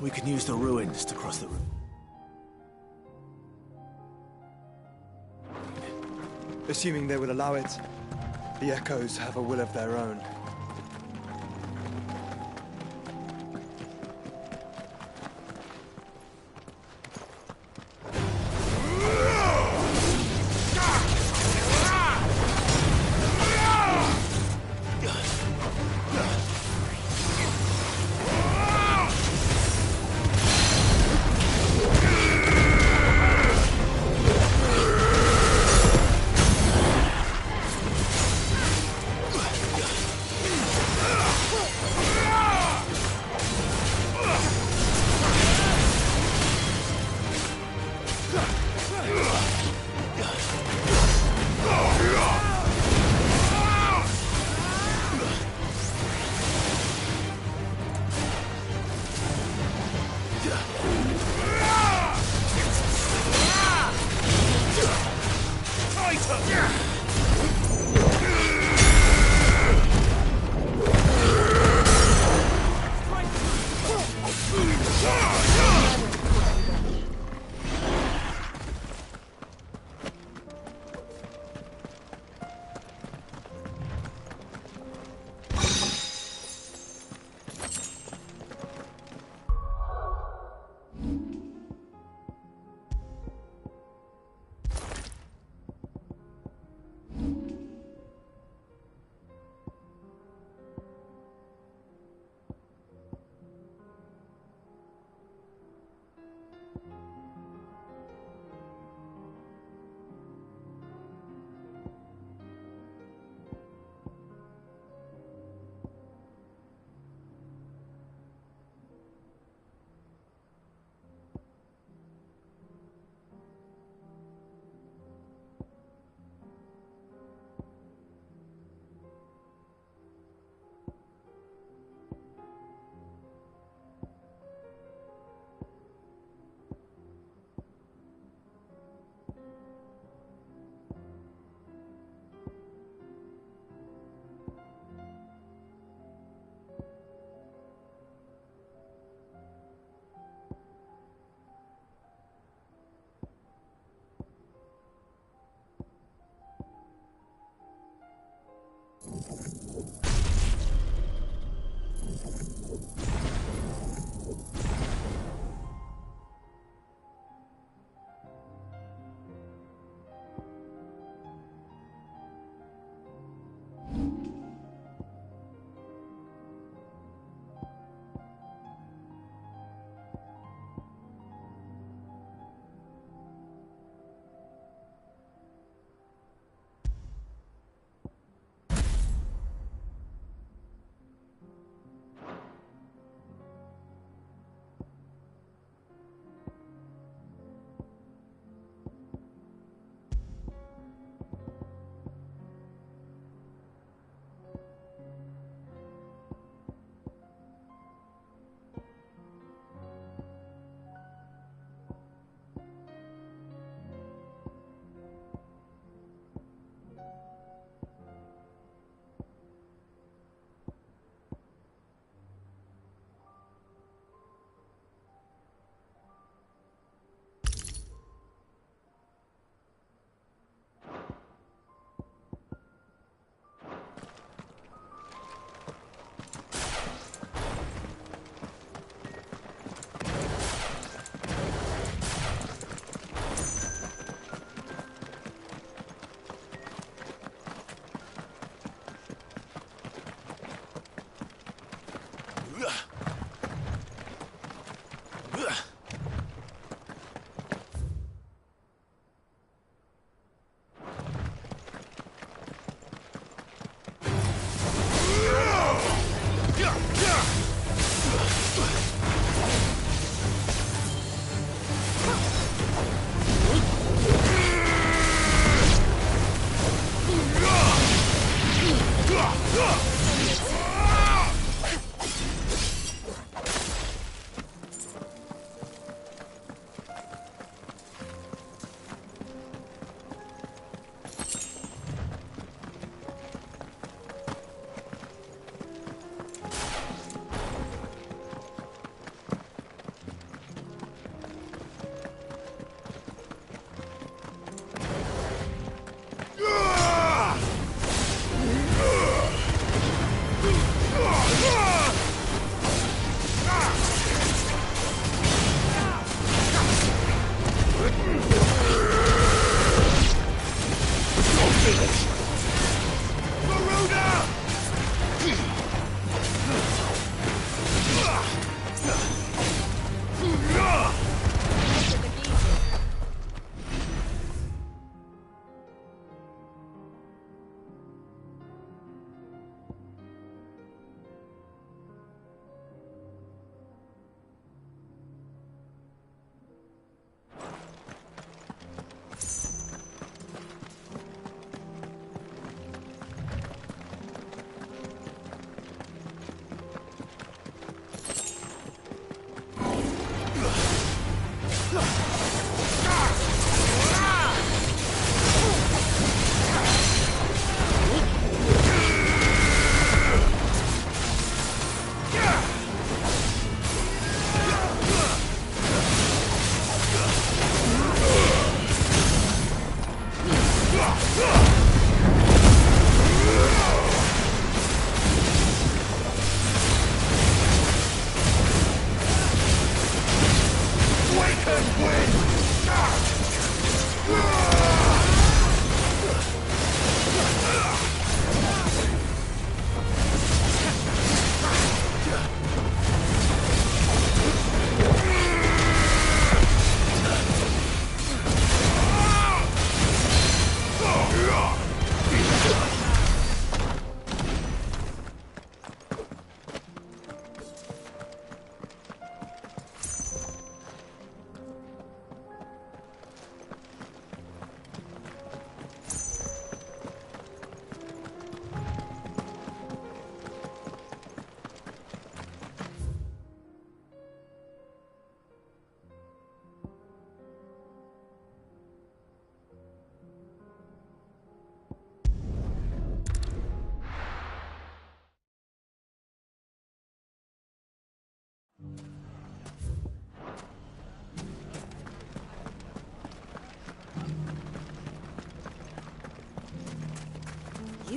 We can use the ruins to cross the river. Assuming they will allow it, the Echoes have a will of their own.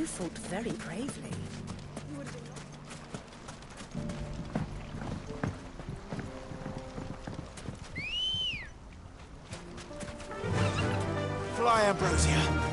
You fought very bravely. Fly, Ambrosia.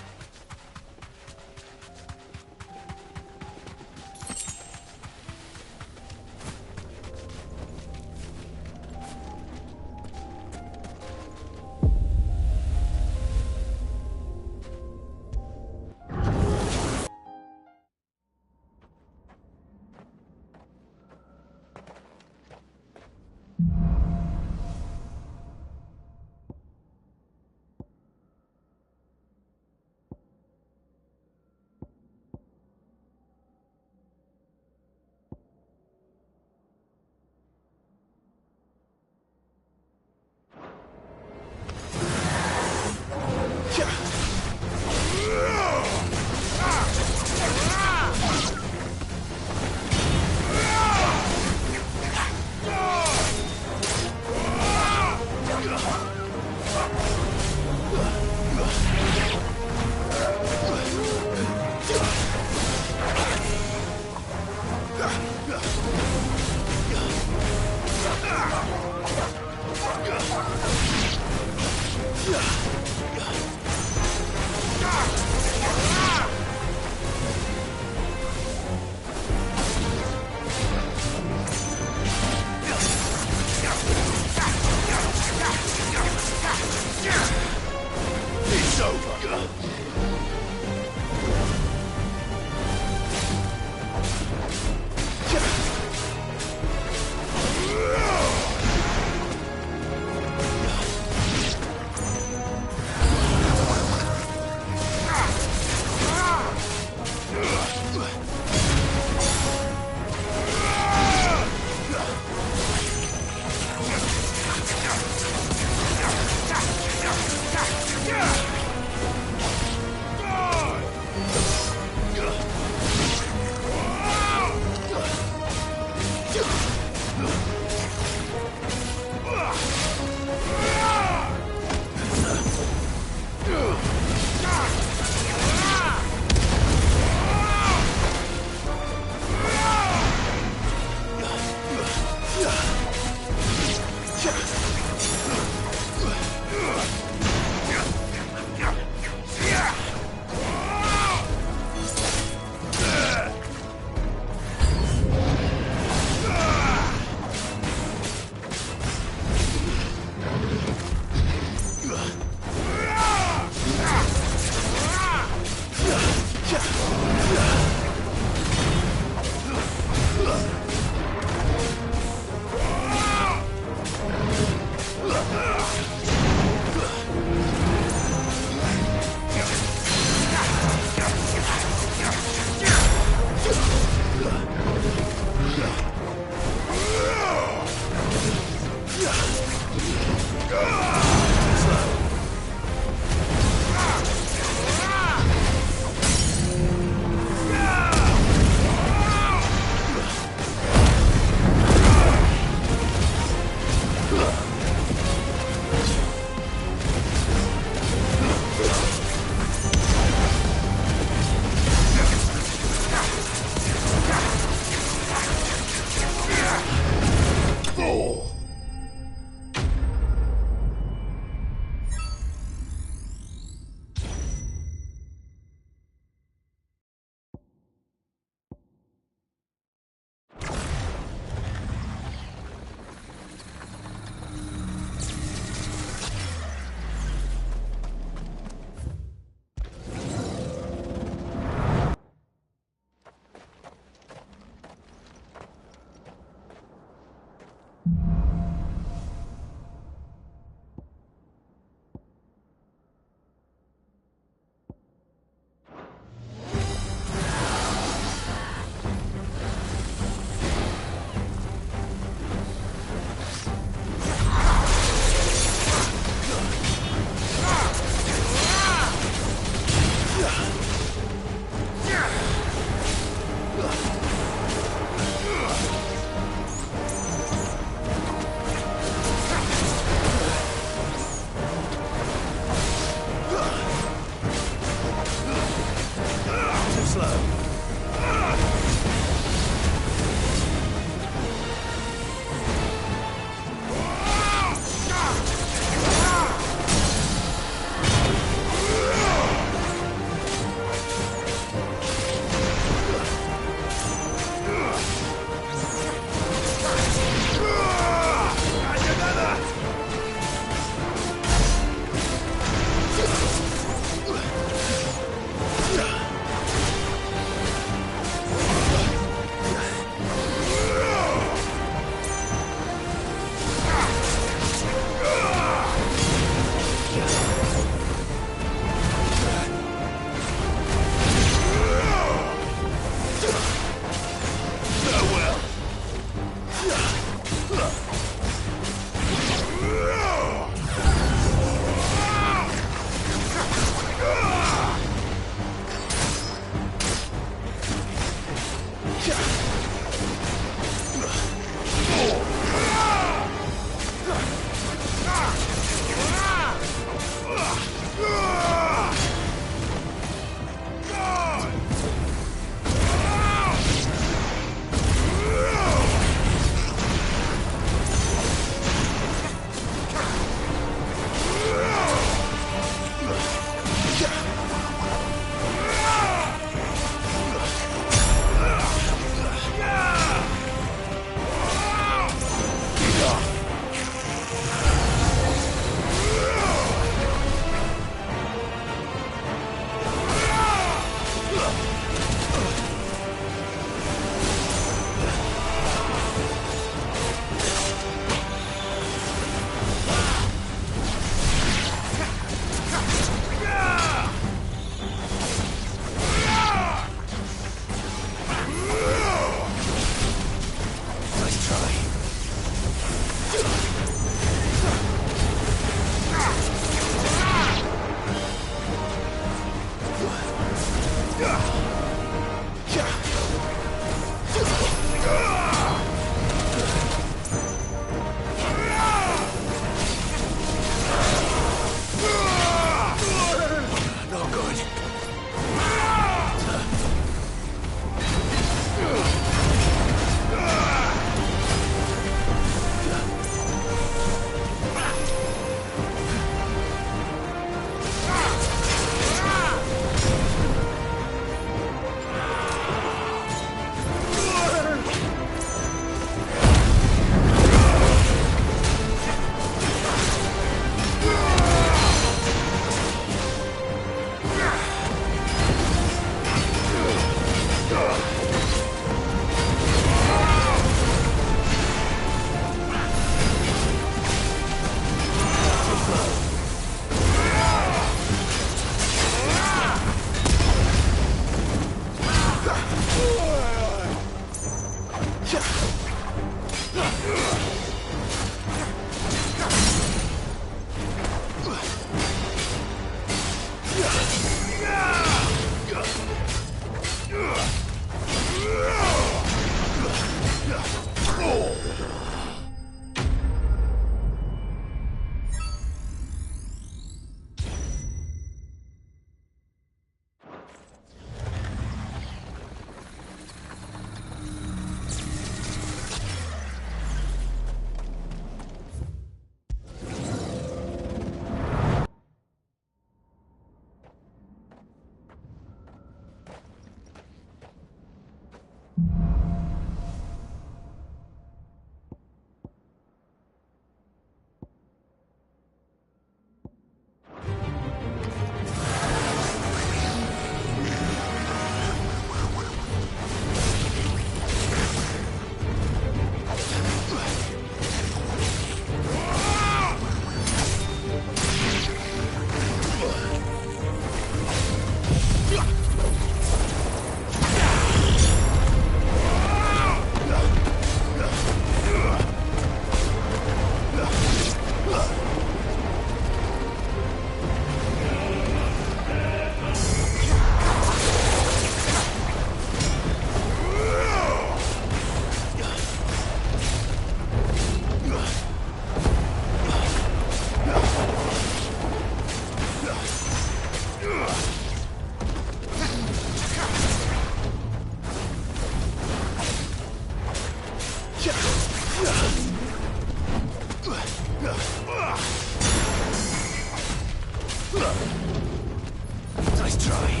Nice try.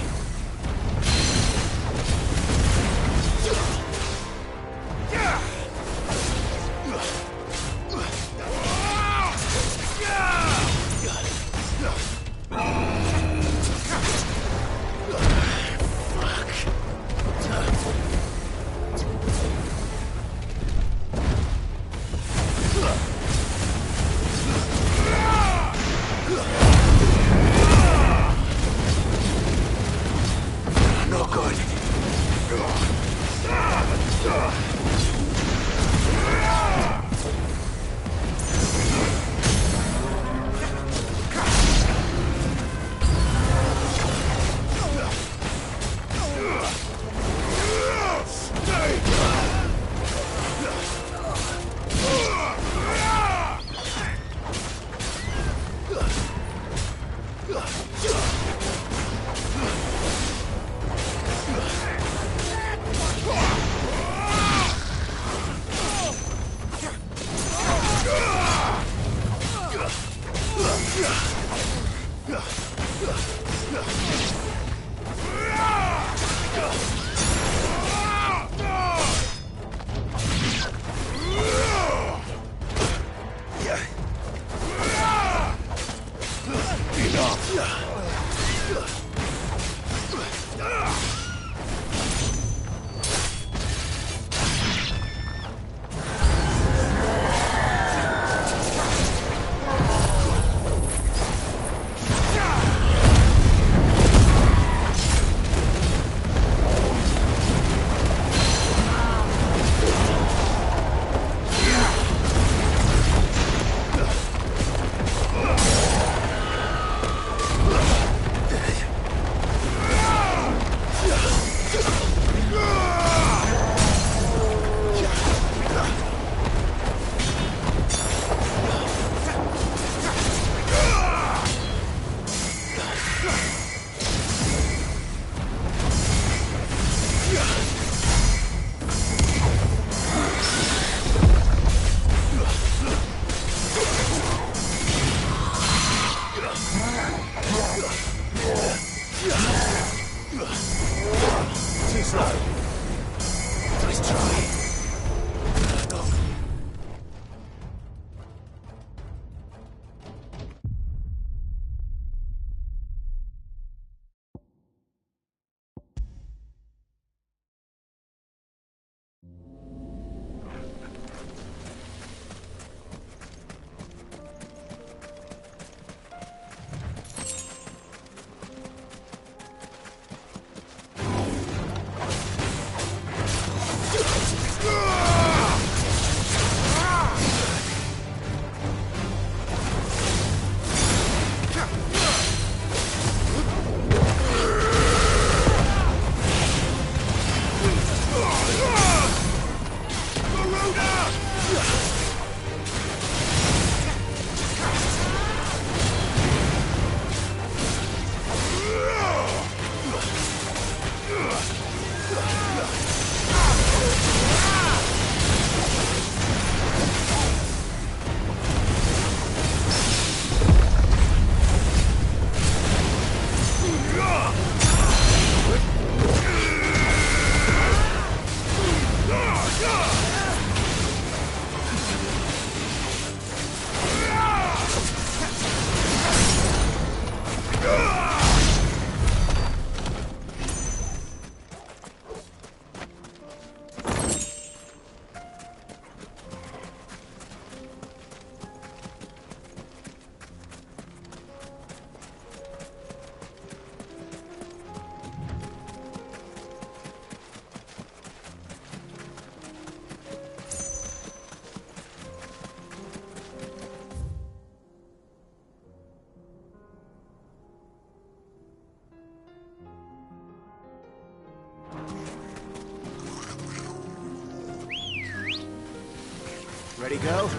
Ready, go?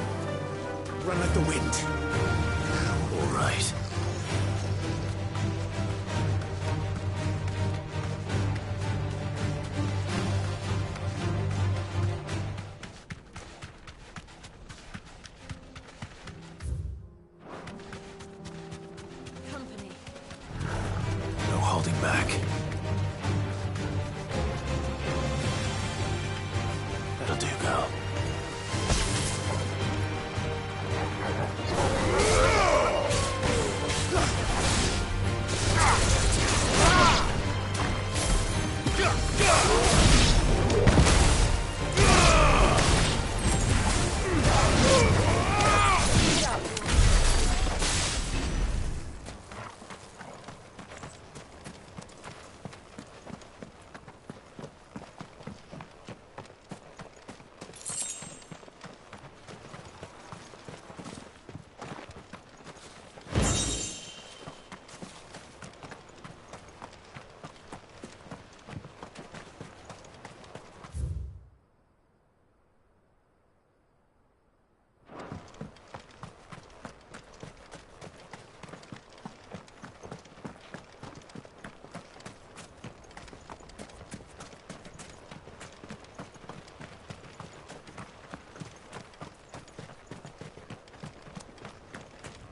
Run like the wind. All right. Company. No holding back. That'll do, girl.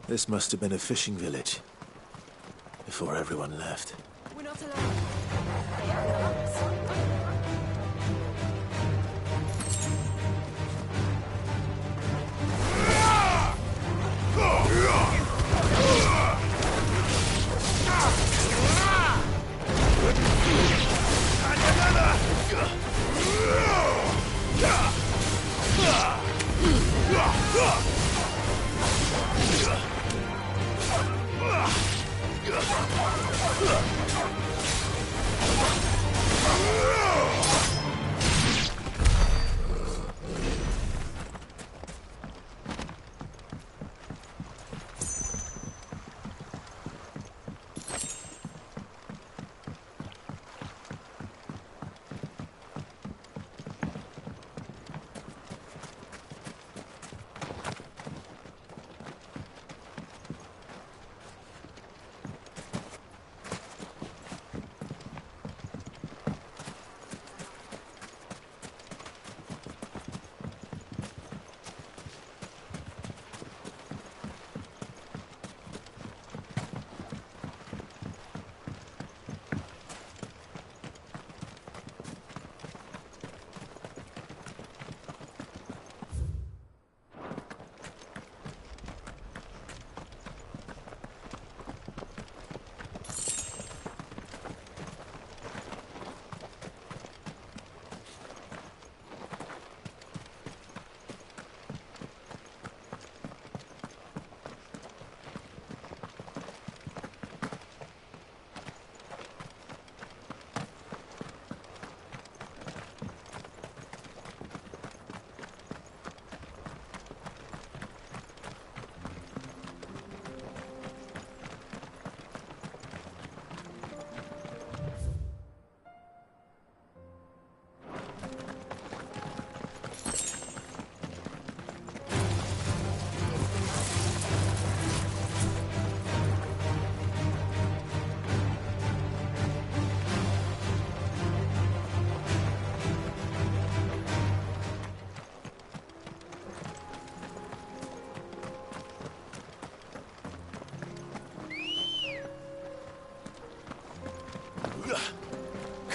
This must have been a fishing village. Before everyone left. We're not alone. They are us.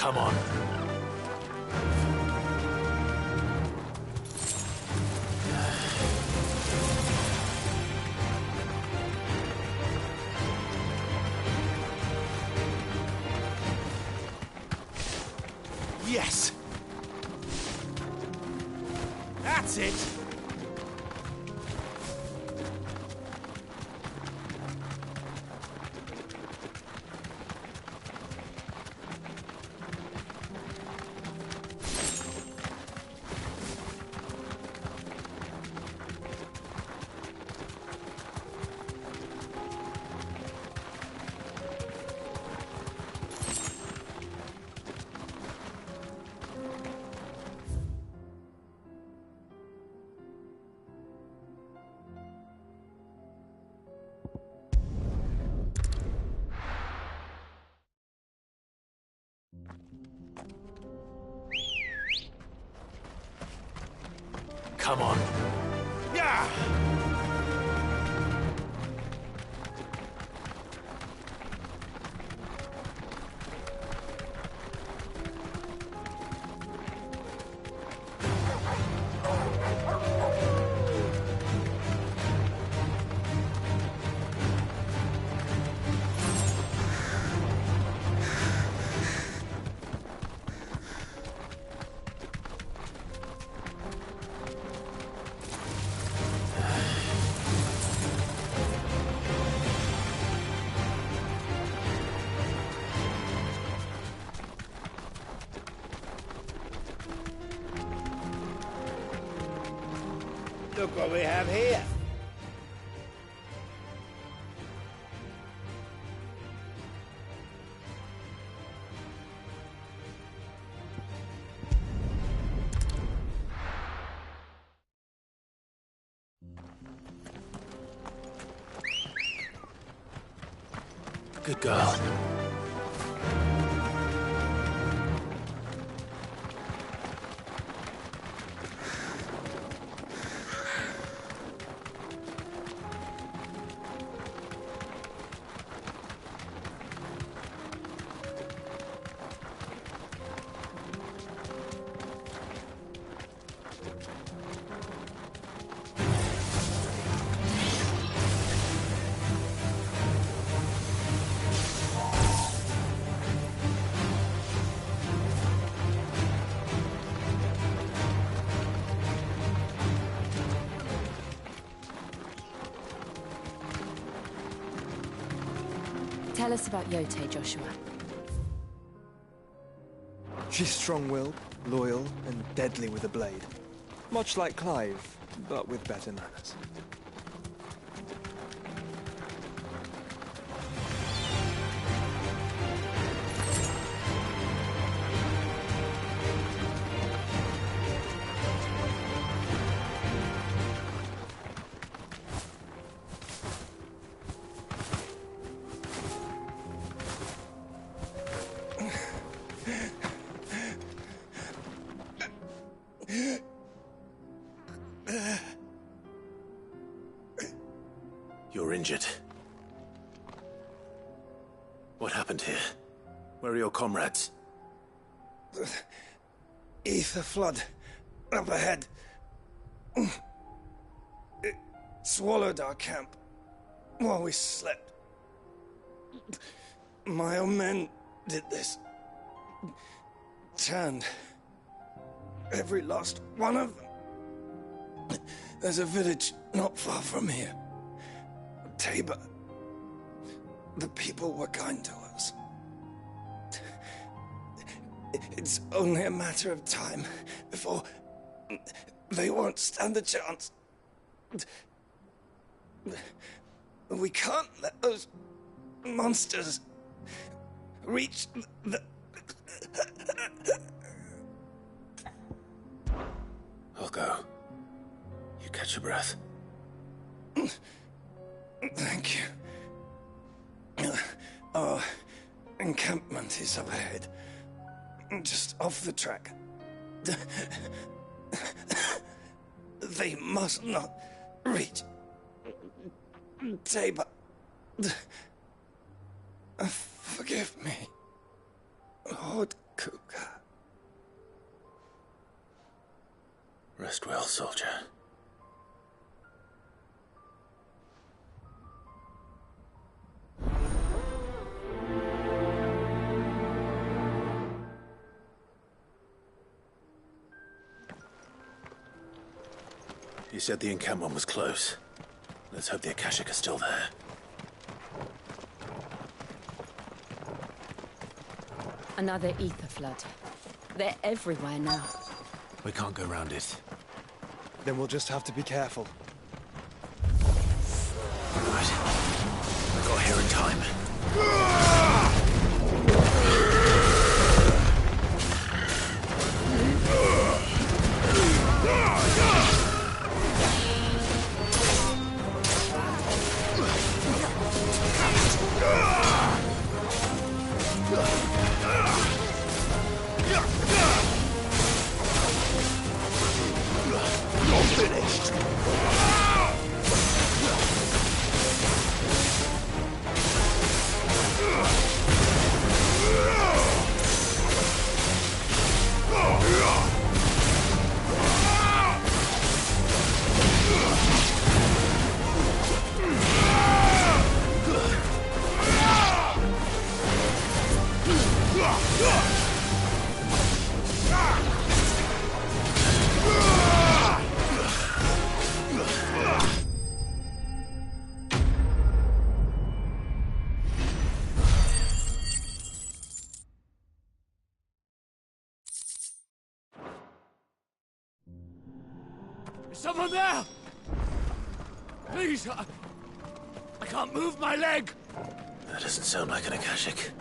Come on. That's it! Come on. Yeah! Look what we have here. Good girl. Tell us about Yote, Joshua. She's strong-willed, loyal, and deadly with a blade. Much like Clive, but with better manners. You're injured. What happened here? Where are your comrades? Ether flood. Up ahead. It swallowed our camp while we slept. My own men did this. Turned every last one of them. There's a village not far from here. Tabor. The people were kind to us. It's only a matter of time before they won't stand a chance. We can't let those monsters reach the... I'll go. You catch your breath. Thank you. Our encampment is up ahead. Just off the track. They must not reach Tabor. Forgive me, Lord Cougar. Rest well, soldier. He said the encampment was close. Let's hope the Akashic are still there. Another ether flood. They're everywhere now. We can't go round it. Then we'll just have to be careful. Right. I got here in time. Is someone there? Please, I can't move my leg. That doesn't sound like an Akashic.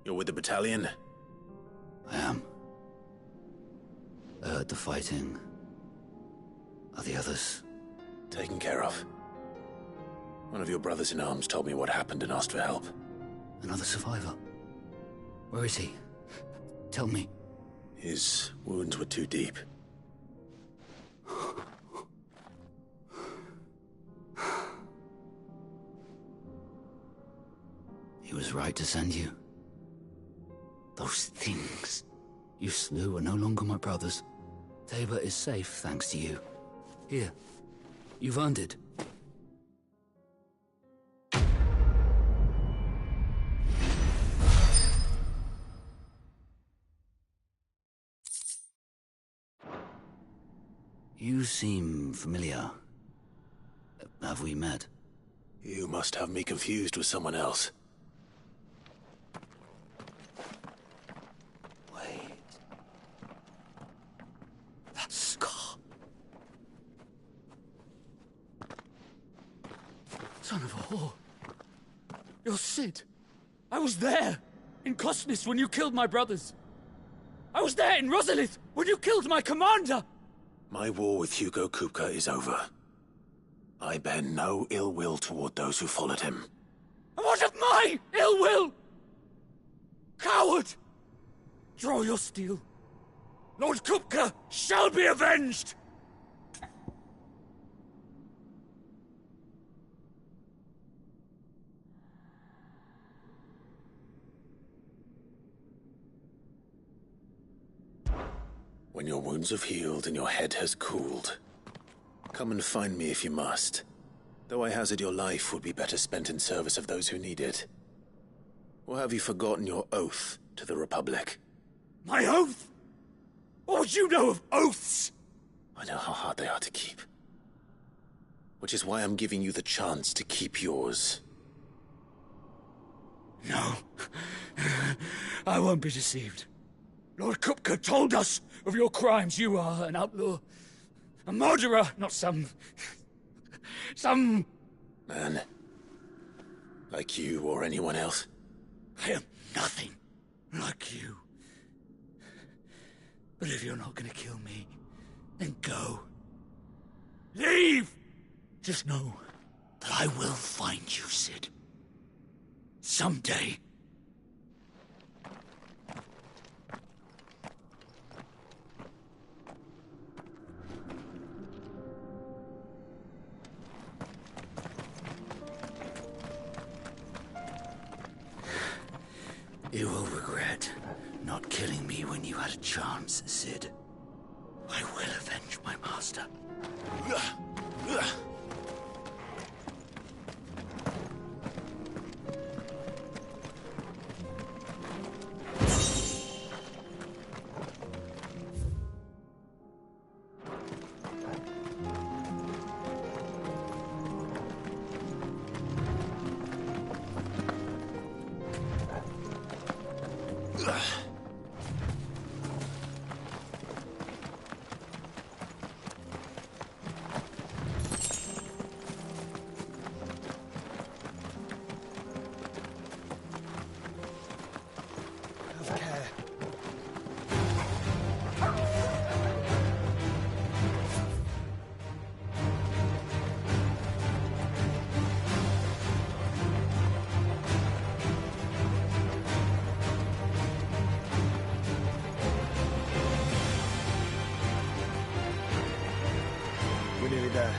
You're with the battalion? I am. I heard the fighting. Are the others? Taken care of. One of your brothers in arms told me what happened and asked for help. Another survivor? Where is he? Tell me. His wounds were too deep. He was right to send you. Those things you slew are no longer my brothers. Tabor is safe thanks to you. Here, you've earned it. You seem familiar. Have we met? You must have me confused with someone else. Wait. That scar. Son of a whore. You're Sid. I was there in Cosnis when you killed my brothers. I was there in Rosalith when you killed my commander. My war with Hugo Kupka is over. I bear no ill will toward those who followed him. And what of my ill will? Coward! Draw your steel. Lord Kupka shall be avenged! When your wounds have healed and your head has cooled, come and find me if you must. Though I hazard your life would be better spent in service of those who need it. Or have you forgotten your oath to the Republic? My oath? What would you know of oaths? I know how hard they are to keep. Which is why I'm giving you the chance to keep yours. No. I won't be deceived. Lord Kupka told us of your crimes. You are an outlaw. A murderer, not some Man. Like you or anyone else. I am nothing like you. But if you're not gonna kill me, then go. Leave! Just know that I will find you, Sid. Someday. You will regret not killing me when you had a chance, Sid. I will avenge my master. We're nearly there.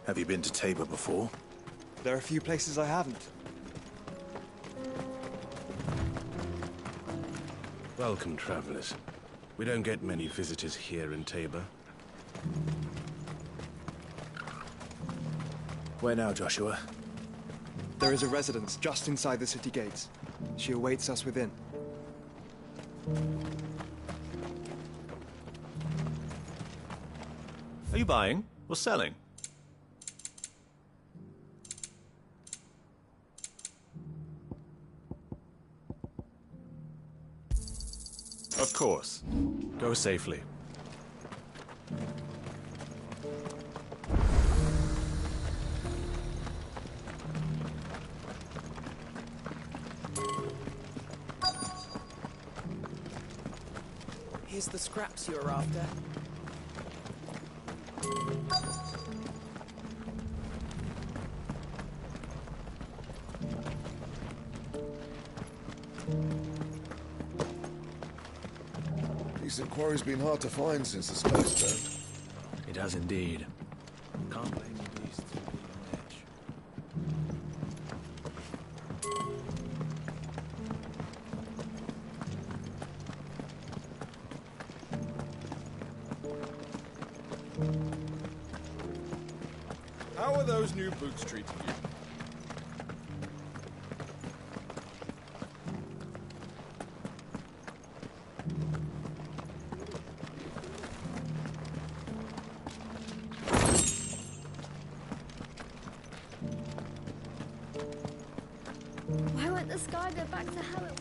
Have you been to Tabor before? There are a few places I haven't. Welcome, travelers. We don't get many visitors here in Tabor. Where now, Joshua? There is a residence just inside the city gates. She awaits us within. Are you buying or selling? Of course. Go safely. Here's the scraps you're after. Decent quarry's been hard to find since the space turned. It has indeed. Can't blame the beasts for being on edge. How are those new boots treating you? Why won't the sky go back to how it was?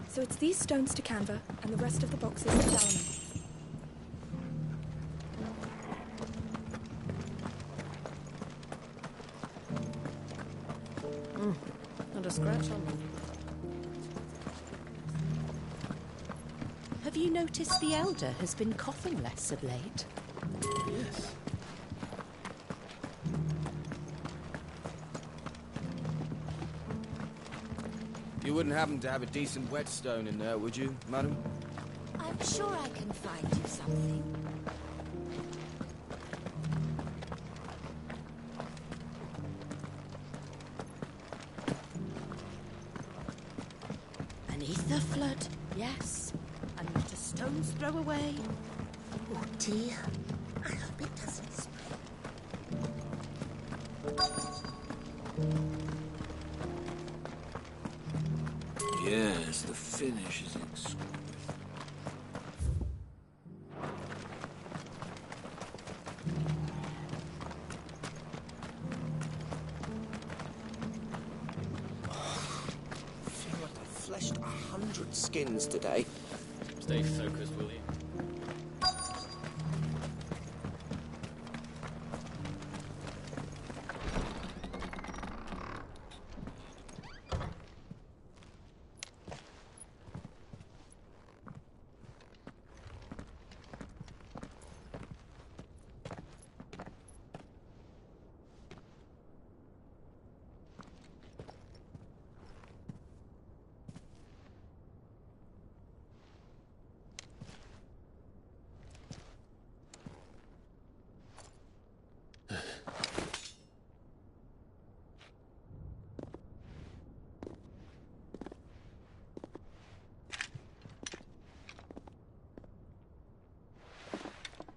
So it's these stones to Canva, and the rest of the boxes to Dalaman. Not a scratch on them. Have you noticed the Elder has been coughing less of late? Yes. You wouldn't happen to have a decent whetstone in there, would you, madam? I'm sure I can find you something. An ether flood, yes. And not a stone's throw away. Oh dear. I hope it doesn't spread. Yes, the finish is exquisite. I feel like I fleshed 100 skins today. Stay focused, will you?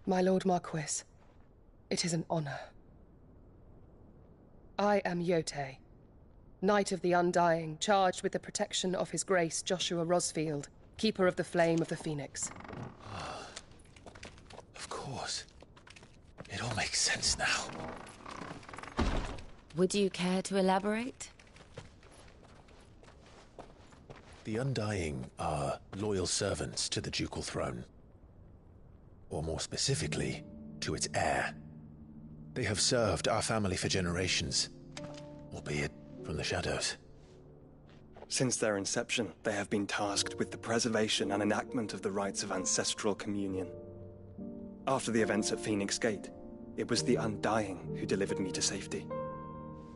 My Lord Marquis, it is an honor. I am Yote, Knight of the Undying, charged with the protection of His Grace Joshua Rosfield, Keeper of the Flame of the Phoenix. Of course. It all makes sense now. Would you care to elaborate? The Undying are loyal servants to the ducal throne. Or more specifically, to its heir. They have served our family for generations, albeit from the shadows. Since their inception, they have been tasked with the preservation and enactment of the rites of ancestral communion. After the events at Phoenix Gate, it was the Undying who delivered me to safety.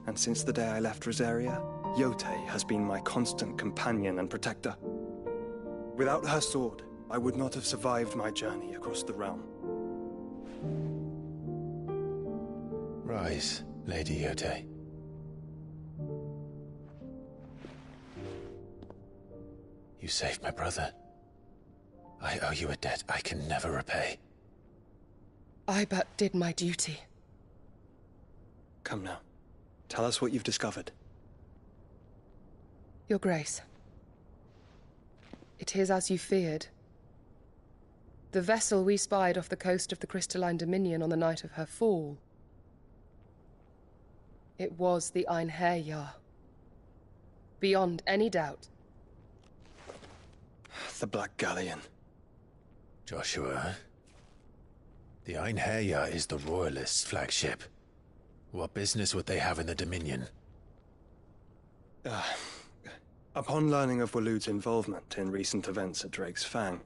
And since the day I left Rosaria, Yote has been my constant companion and protector. Without her sword, I would not have survived my journey across the realm. Rise, Lady Yote. You saved my brother. I owe you a debt I can never repay. I but did my duty. Come now. Tell us what you've discovered. Your Grace. It is as you feared. The vessel we spied off the coast of the Crystalline Dominion on the night of her fall. It was the Einherjar. Beyond any doubt. The Black Galleon. Joshua, the Einherjar is the Royalists' flagship. What business would they have in the Dominion? Upon learning of Waloed's involvement in recent events at Drake's Fang,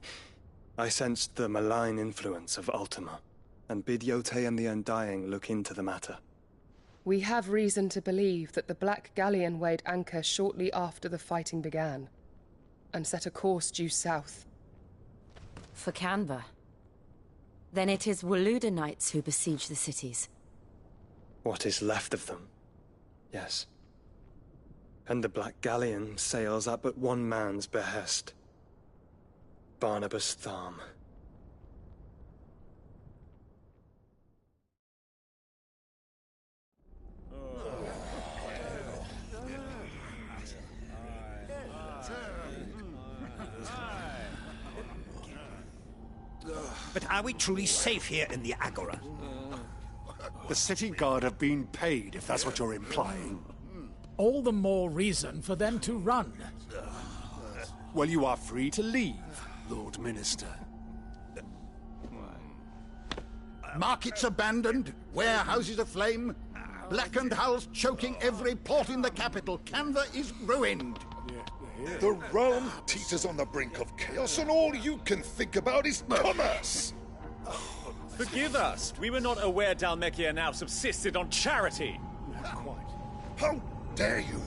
I sensed the malign influence of Ultima, and bid Yote and the Undying look into the matter. We have reason to believe that the Black Galleon weighed anchor shortly after the fighting began, and set a course due south. For Canva. Then it is Waloed knights who besiege the cities. What is left of them, yes. And the Black Galleon sails at but one man's behest. Barnabas Tharm. But are we truly safe here in the Agora? The city guard have been paid, if that's what you're implying. All the more reason for them to run. Well, you are free to leave, Lord Minister. Markets abandoned, warehouses aflame, blackened hulls choking every port in the capital. Canva is ruined. The realm teeters on the brink of chaos, and all you can think about is commerce! Forgive us! We were not aware Dhalmekia now subsisted on charity! Not quite. How dare you!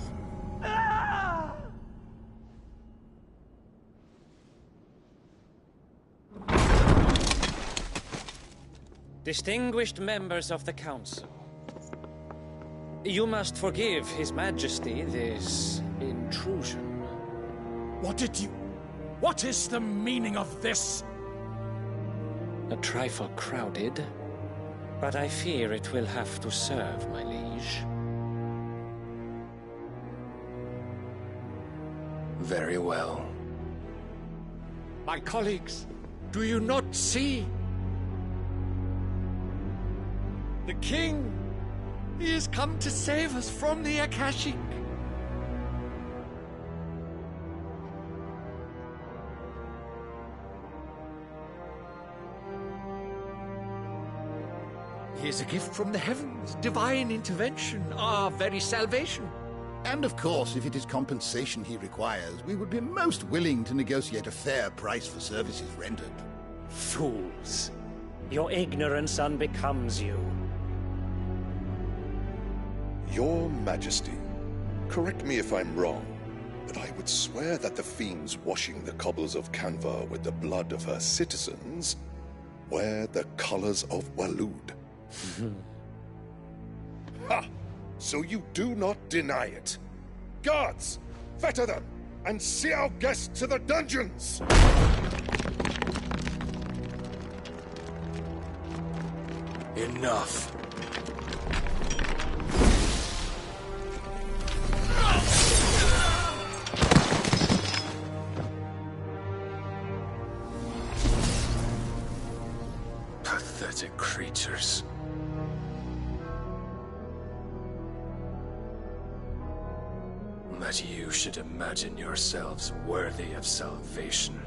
Distinguished members of the Council, you must forgive His Majesty this intrusion. What is the meaning of this? A trifle crowded, but I fear it will have to serve, my liege. Very well. My colleagues, do you not see? The King! He has come to save us from the Akashic! He is a gift from the heavens, divine intervention, our very salvation. And of course, if it is compensation he requires, we would be most willing to negotiate a fair price for services rendered. Fools! Your ignorance unbecomes you. Your Majesty, correct me if I'm wrong, but I would swear that the fiends washing the cobbles of Canva with the blood of her citizens wear the colors of Waloed. Ha! So you do not deny it. Guards, fetter them, and see our guests to the dungeons! Enough. Pathetic creatures. That you should imagine yourselves worthy of salvation.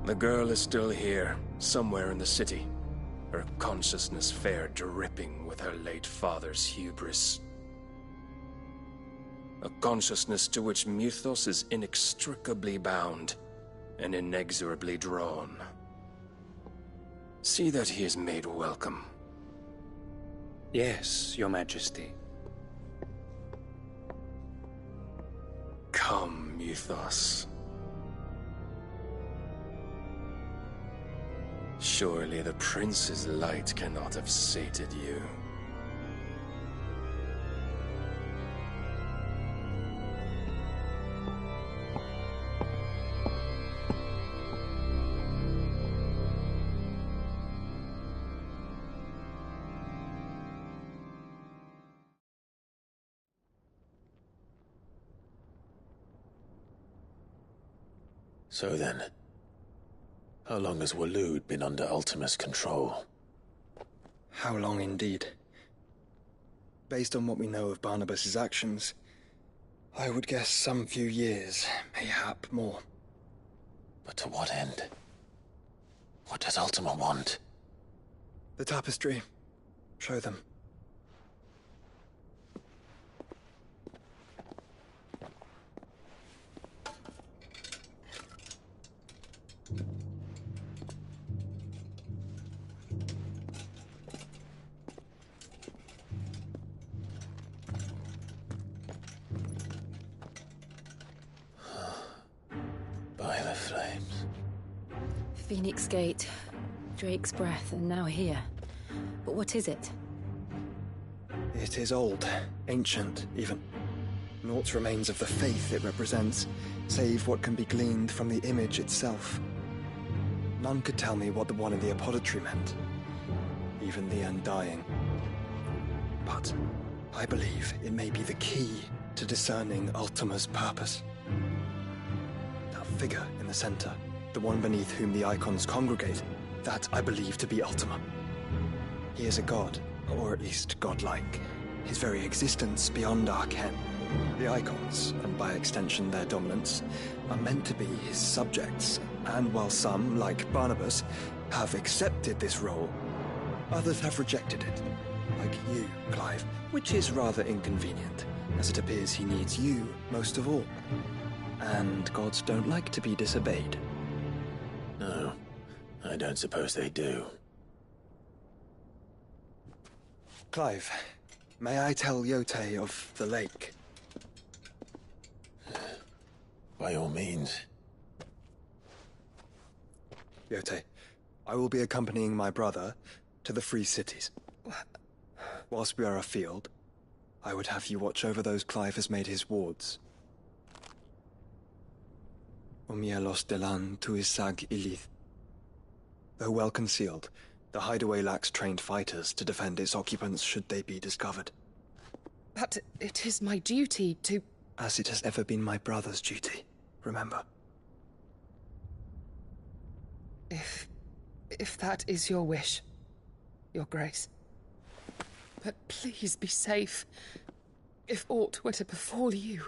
The girl is still here, somewhere in the city, her consciousness fair dripping with her late father's hubris. A consciousness to which Mythos is inextricably bound and inexorably drawn. See that he is made welcome. Yes, Your Majesty. Come, Mythos. Surely the prince's light cannot have sated you. So then, how long has Waloed been under Ultima's control? How long indeed? Based on what we know of Barnabas's actions, I would guess some few years, mayhap more. But to what end? What does Ultima want? The tapestry. Show them. By the flames. Phoenix Gate, Drake's Breath, and now here. But what is it? It is old, ancient, even. Naught remains of the faith it represents, save what can be gleaned from the image itself. None could tell me what the one in the apothecary meant, even the Undying. But I believe it may be the key to discerning Ultima's purpose. That figure in the center, the one beneath whom the icons congregate, that I believe to be Ultima. He is a god, or at least godlike. His very existence beyond our ken. The icons, and by extension their dominance, are meant to be his subjects, and while some, like Barnabas, have accepted this role, others have rejected it. Like you, Clive, which is rather inconvenient, as it appears he needs you most of all. And gods don't like to be disobeyed. No, I don't suppose they do. Clive, may I tell Yote of the lake? By all means. Yote, I will be accompanying my brother to the Free Cities. Whilst we are afield, I would have you watch over those Clive has made his wards. Umielos delan tuisag ilith. Though well concealed, the hideaway lacks trained fighters to defend its occupants should they be discovered. But it is my duty to... As it has ever been my brother's duty, remember. If that is your wish, Your Grace. But please be safe. If aught were to befall you,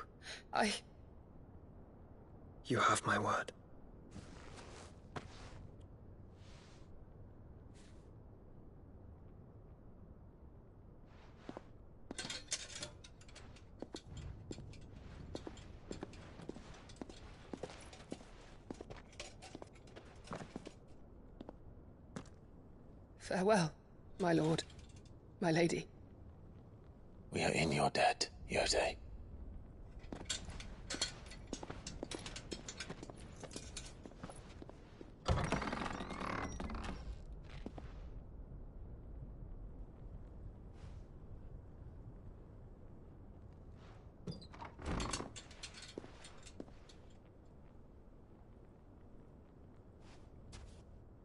You have my word. Farewell, my lord, my lady. We are in your debt, Yote.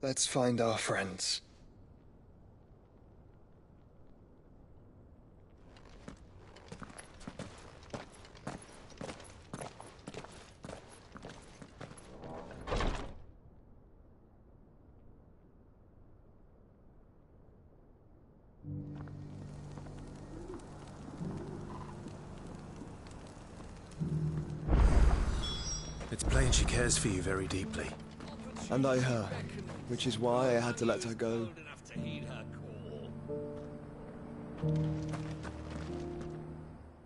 Let's find our friends. It's plain she cares for you very deeply. And I her, which is why I had to let her go.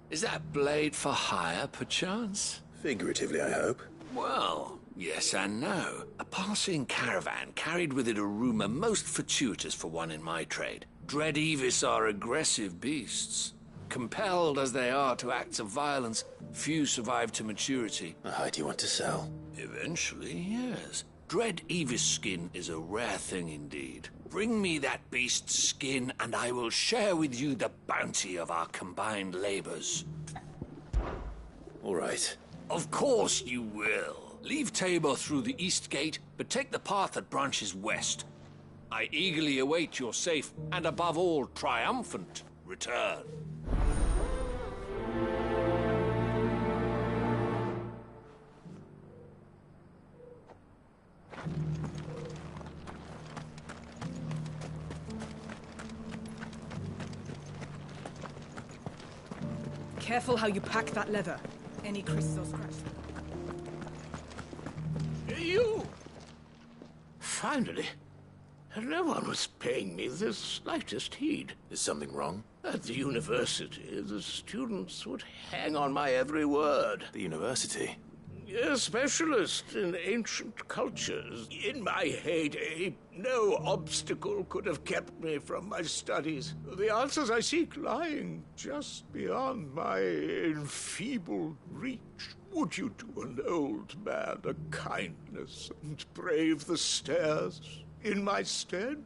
Is that blade for hire, perchance? Figuratively, I hope. Well, yes and no. A passing caravan carried with it a rumor most fortuitous for one in my trade. Dread Evis are aggressive beasts. Compelled as they are to acts of violence, few survive to maturity. How do you want to sell? Eventually, yes. Dread Evis skin is a rare thing indeed. Bring me that beast's skin, and I will share with you the bounty of our combined labors. All right. Of course you will. Leave Tabor through the east gate, but take the path that branches west. I eagerly await your safe, and above all, triumphant return. Careful how you pack that leather. Any creases or scratches. You! Finally. No one was paying me the slightest heed. Is something wrong? At the university, the students would hang on my every word. The university? A specialist in ancient cultures. In my heyday, no obstacle could have kept me from my studies. The answers I seek lying just beyond my enfeebled reach. Would you do an old man a kindness and brave the stairs in my stead?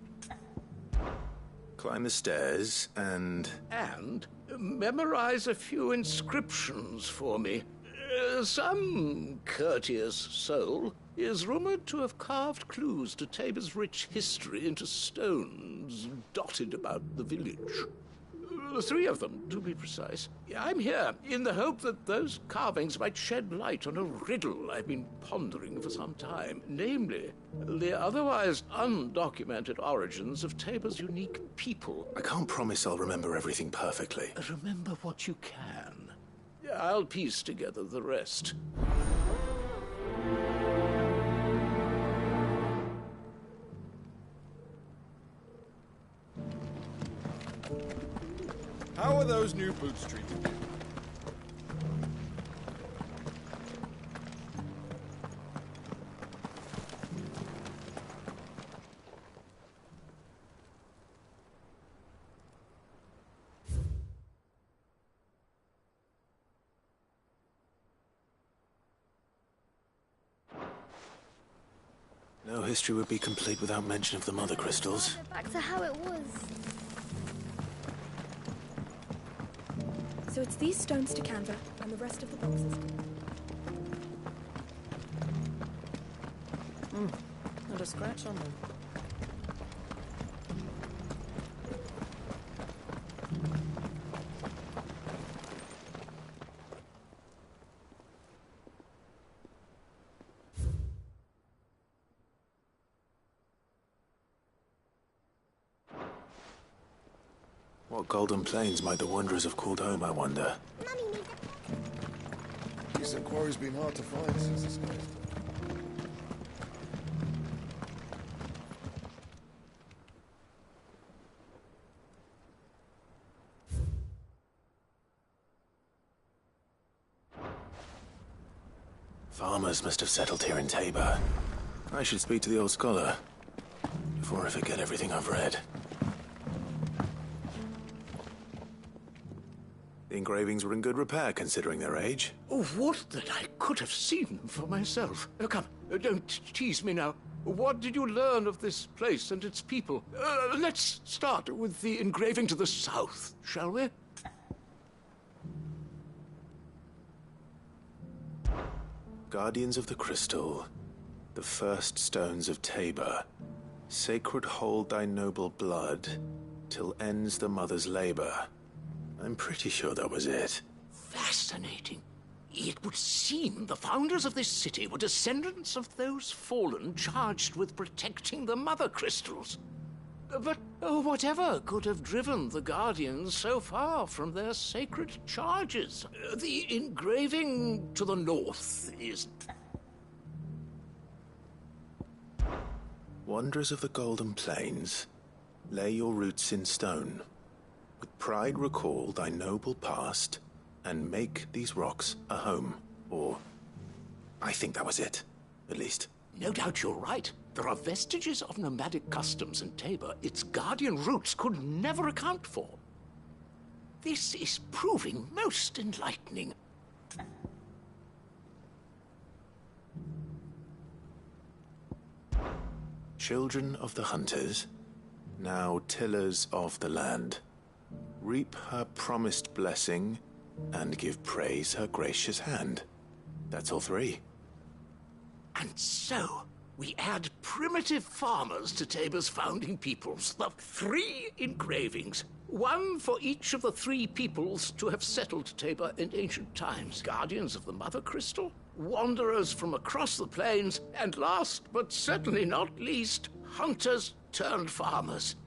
Climb the stairs and... And memorize a few inscriptions for me. Some courteous soul is rumored to have carved clues to Tabor's rich history into stones dotted about the village. 3 of them, to be precise. I'm here in the hope that those carvings might shed light on a riddle I've been pondering for some time, namely, the otherwise undocumented origins of Tabor's unique people. I can't promise I'll remember everything perfectly. Remember what you can. I'll piece together the rest. How are those new boots treating you? No history would be complete without mention of the mother crystals. Back to how it was. So it's these stones to Canva, and the rest of the boxes. Not a scratch on them. What golden plains might the wanderers have called home, I wonder? Decent quarry's been hard to find since this guy's died. Farmers must have settled here in Tabor. I should speak to the old scholar before I forget everything I've read. The engravings were in good repair, considering their age. Oh, would that I could have seen them for myself. Come, don't tease me now. What did you learn of this place and its people? Let's start with the engraving to the south, shall we? Guardians of the Crystal, the first stones of Tabor. Sacred hold thy noble blood, till ends the mother's labor. I'm pretty sure that was it. Fascinating. It would seem the founders of this city were descendants of those fallen charged with protecting the mother crystals. But whatever could have driven the Guardians so far from their sacred charges? The engraving to the north is... Wanderers of the Golden Plains, lay your roots in stone. With pride recall thy noble past, and make these rocks a home. Or, I think that was it, at least. No doubt you're right. There are vestiges of nomadic customs in Tabor its guardian roots could never account for. This is proving most enlightening. Children of the hunters, now tillers of the land, reap her promised blessing and give praise her gracious hand. That's all three. And so, we add primitive farmers to Tabor's founding peoples. The 3 engravings. 1 for each of the 3 peoples to have settled Tabor in ancient times. Guardians of the Mother Crystal, wanderers from across the plains, and last but certainly not least, hunters turned farmers.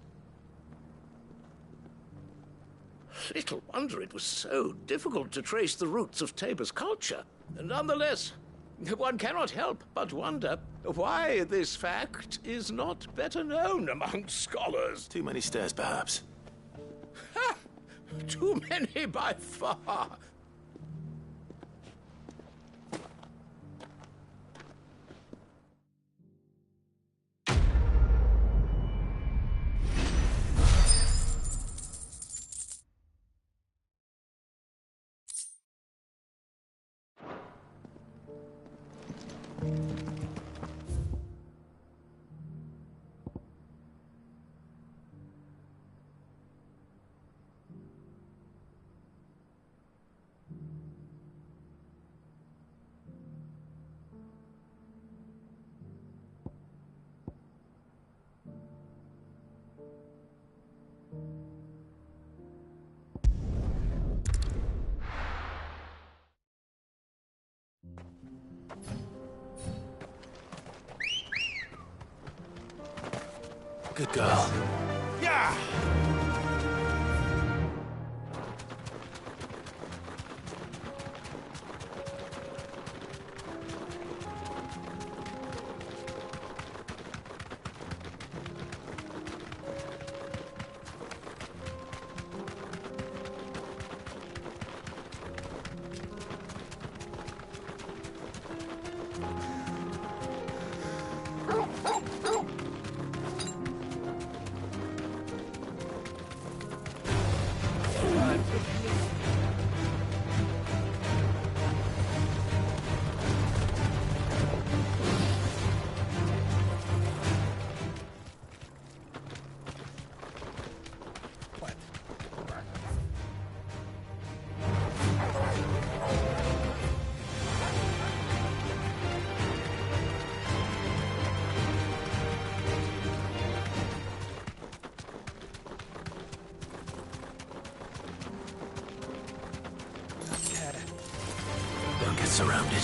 Little wonder it was so difficult to trace the roots of Tabor's culture. Nonetheless, one cannot help but wonder why this fact is not better known among scholars. Too many stairs, perhaps. Ha! Too many by far. Good girl. Yeah! Don't get surrounded.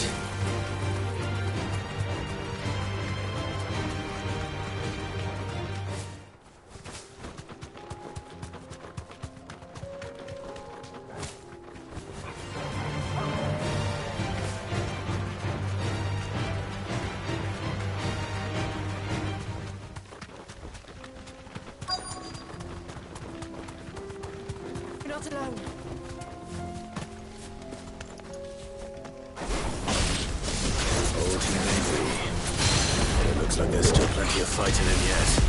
You're not alone. Old he may be. It looks like there's still plenty of fight in him yet.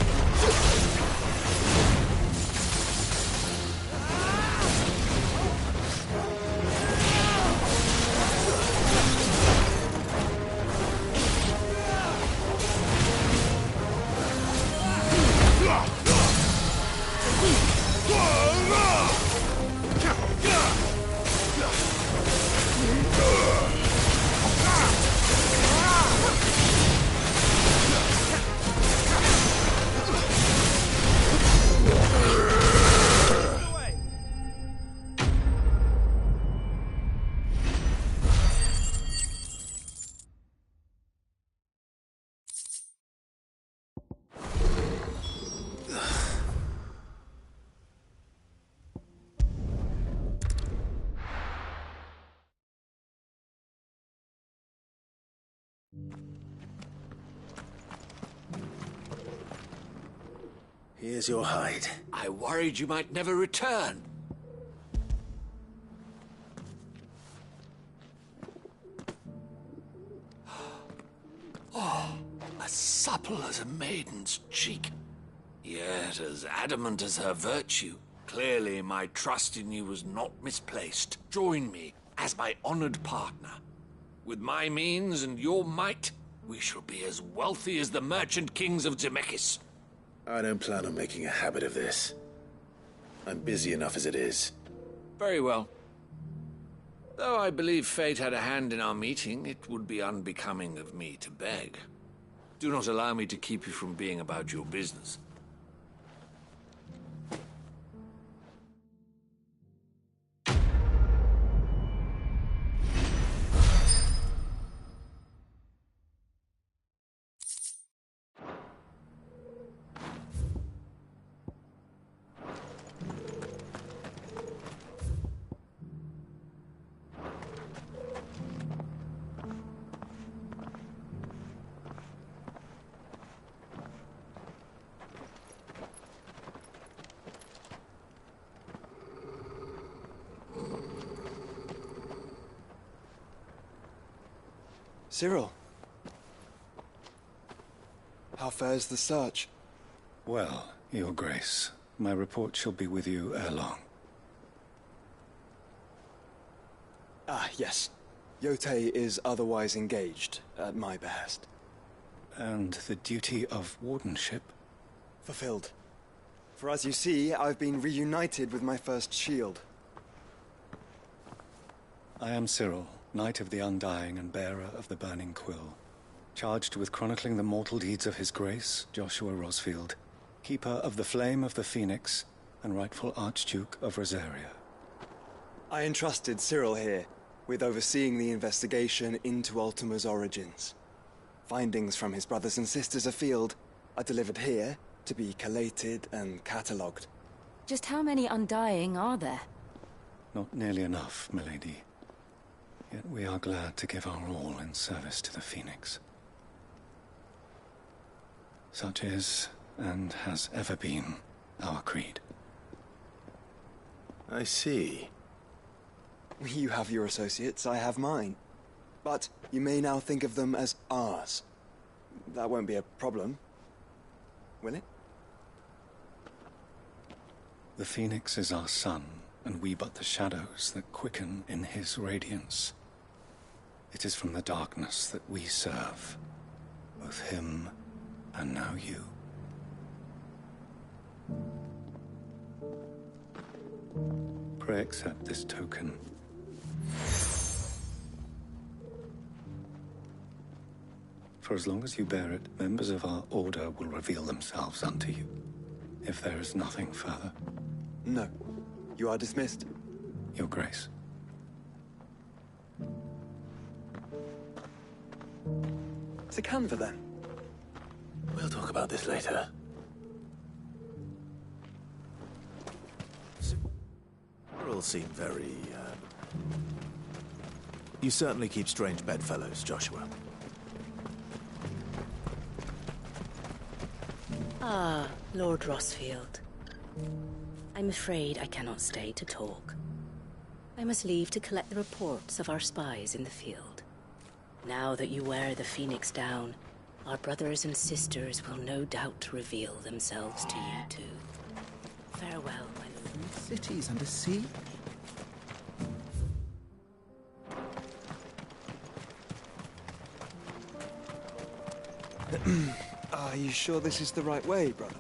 Here's your hide. I worried you might never return. Oh, as supple as a maiden's cheek, yet as adamant as her virtue. Clearly, my trust in you was not misplaced. Join me as my honored partner. With my means and your might, we shall be as wealthy as the merchant kings of Zemeckis. I don't plan on making a habit of this. I'm busy enough as it is. Very well. Though I believe fate had a hand in our meeting, it would be unbecoming of me to beg. Do not allow me to keep you from being about your business. Cyril. How fares the search? Well, Your Grace, my report shall be with you ere long. Ah, yes. Yotei is otherwise engaged, at my behest. And the duty of wardenship? Fulfilled. For as you see, I've been reunited with my first shield. I am Cyril, Knight of the Undying and bearer of the Burning Quill, charged with chronicling the mortal deeds of His Grace, Joshua Rosfield, Keeper of the Flame of the Phoenix, and rightful Archduke of Rosaria. I entrusted Cyril here with overseeing the investigation into Ultima's origins. Findings from his brothers and sisters afield are delivered here to be collated and catalogued. Just how many Undying are there? Not nearly enough, milady. Yet we are glad to give our all in service to the Phoenix. Such is, and has ever been, our creed. I see. You have your associates, I have mine. But you may now think of them as ours. That won't be a problem, will it? The Phoenix is our sun, and we but the shadows that quicken in his radiance. It is from the darkness that we serve, both him and now you. Pray accept this token. For as long as you bear it, members of our order will reveal themselves unto you, if there is nothing further. No. You are dismissed. Your Grace. To Canva, then. We'll talk about this later. Cyril seem very, You certainly keep strange bedfellows, Joshua. Ah, Lord Rosfield. I'm afraid I cannot stay to talk. I must leave to collect the reports of our spies in the field. Now that you wear the Phoenix down, our brothers and sisters will no doubt reveal themselves to you too. Farewell, my lord. Cities under siege? Are you sure this is the right way, brother?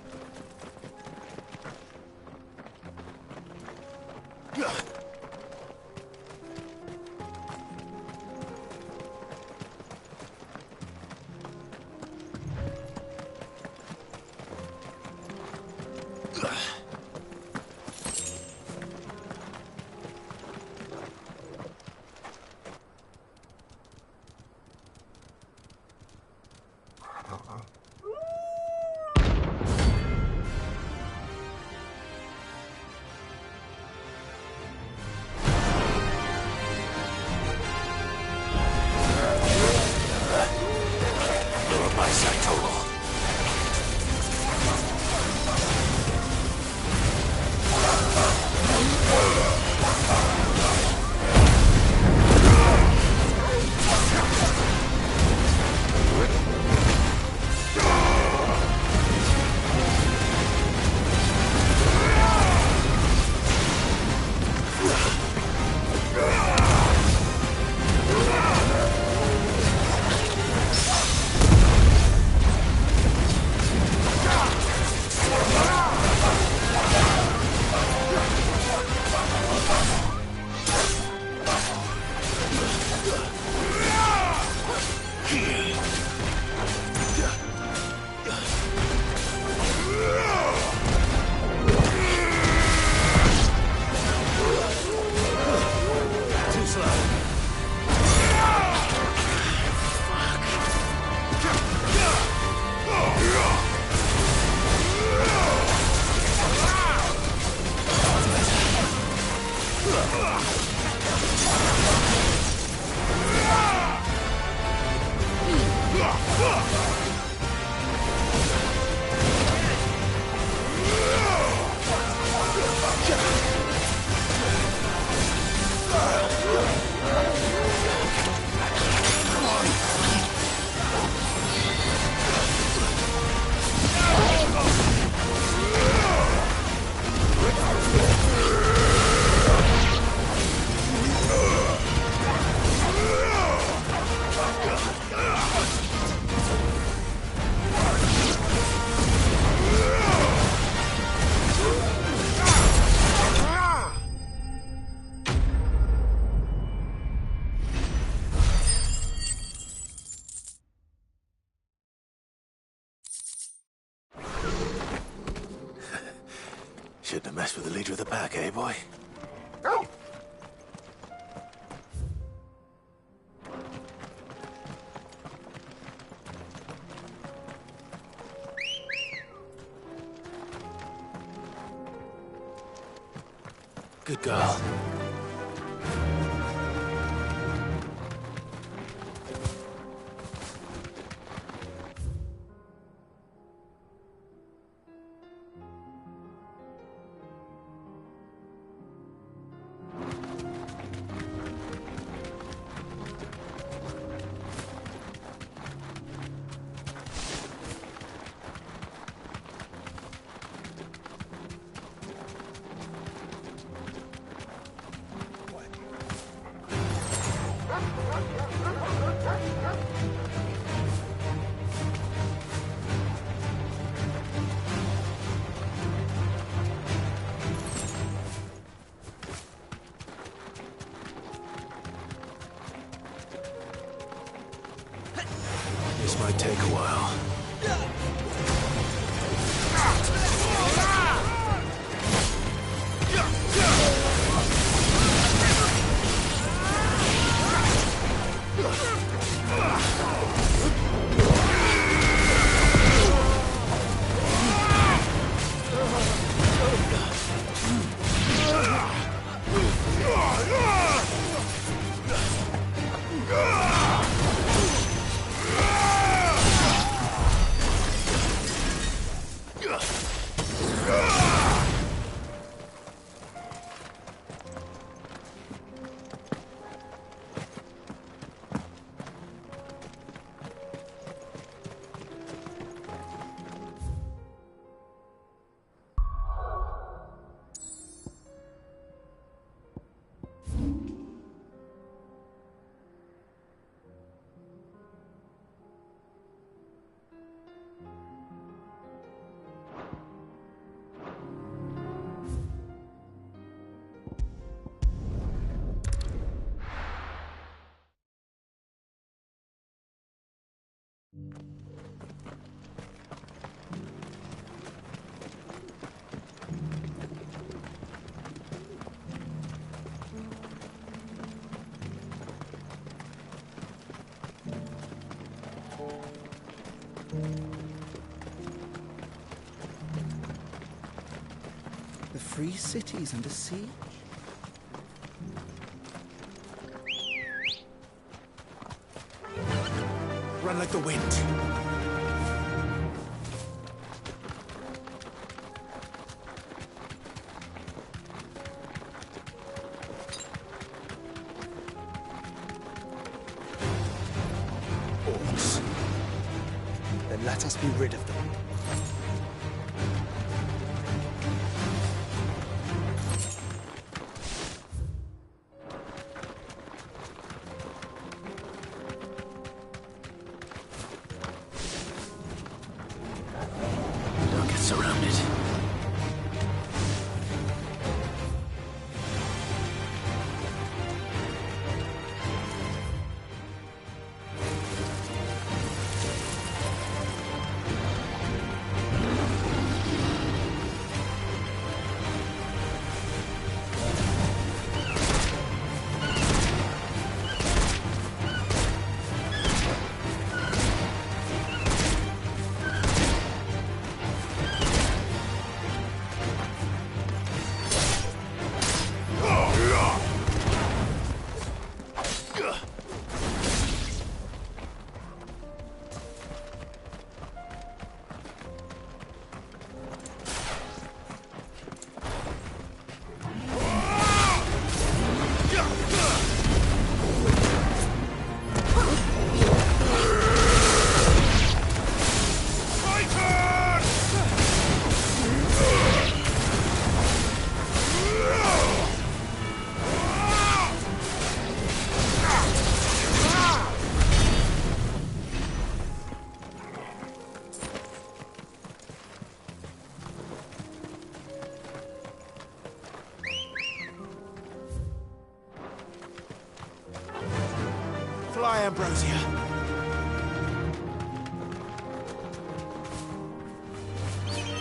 Shouldn't have messed with the leader of the pack, eh, boy? Good girl. This might take a while. The free city's under siege? Run like the wind. Orcs. Then let us be rid of them. Don't get surrounded. Fly, Ambrosia.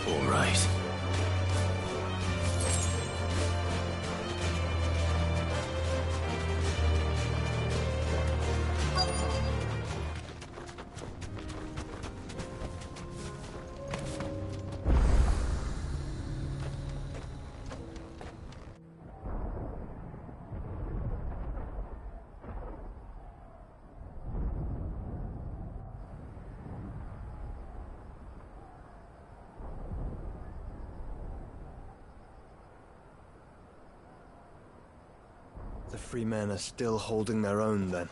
All right. free men are still holding their own, then.